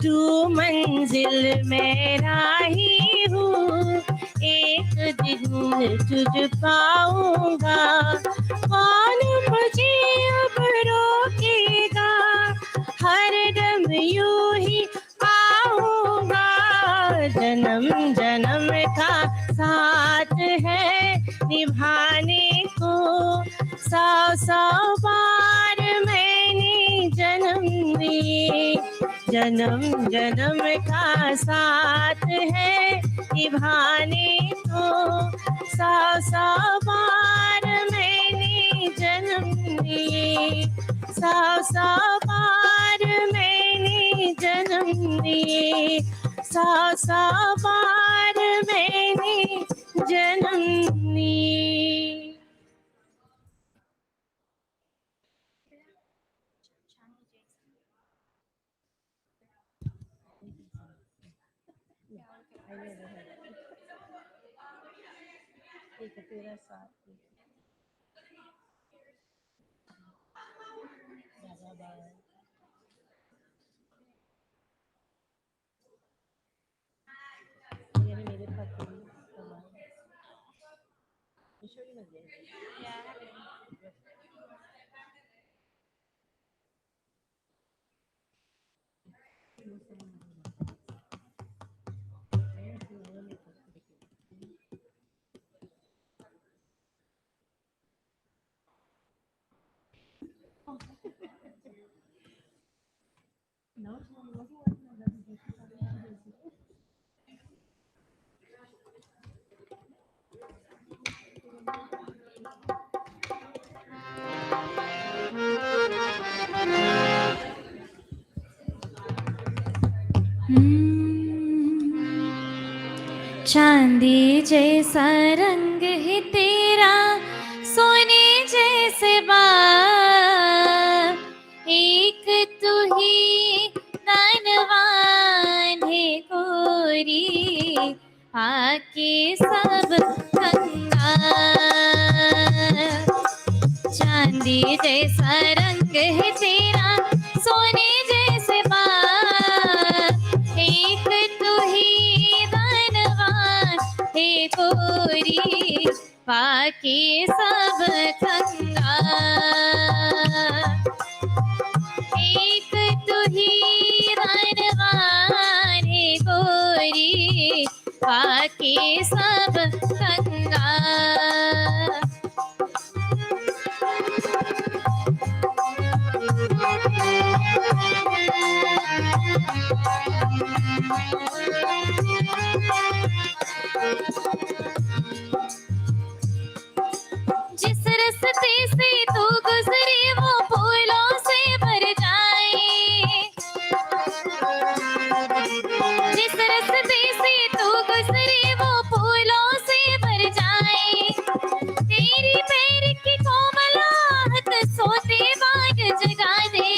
तू मंजिल में राही हूँ, एक दिन तुझ पाऊंगा। कौन मुझे अब रोकेगा, हर दम यूं ही आऊंगा। जन्म जन्म का साथ है निभाने को, सौ सौ बार मैंने जन्म लिए। जन्म जन्म का साथ है निभाने को, सौ सौ बार मैंने जन्म लिए। सौ सौ बार मैंने जन्म लिए। सौ सौ बार मैंने जन्म लिए। चांदी जैसा रंग है तेरा, सोने जैसे बाल, एक तू ही धनवान है गोरी, आके सब कंगाल। चांदी जैसा रंग है तेरा, सोने जैसे बाल, एक तू ही धनवान है गोरी, बाकी सब कंगाल। एक तू ही धनवान है गोरी, बाकी सब कंगाल। जिस रास्ते से तू गुजरे वो फूलों से भर जाए। जिस रास्ते से तू गुजरे वो फूलों से भर जाए। तेरी पैर की कोमलाहट सोते बाग जगा दे।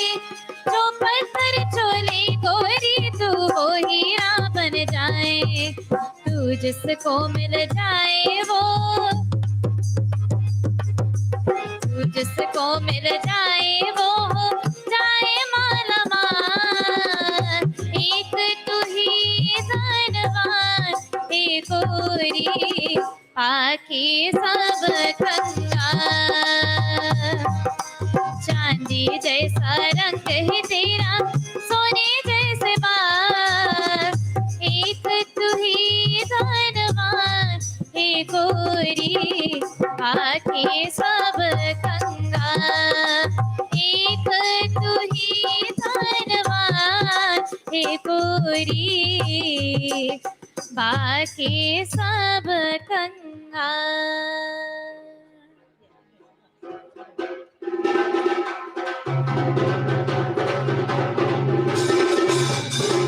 जो पत्थर चोले गोरी तू वो हीरा बन जाए। तू जिसको मिल जाए वो, जिसको मिल जाए वो हो जाए माला माल। एक तू ही धनवान है गोरी, आके सब कंगाल। चांदी जैसा रंग है तेरा, सोने जैसे बाल, एक तू ही धनवान है गोरी, आके सब कंगाल। एक तू ही धनवान है गोरी, बाकी सब कंगाल।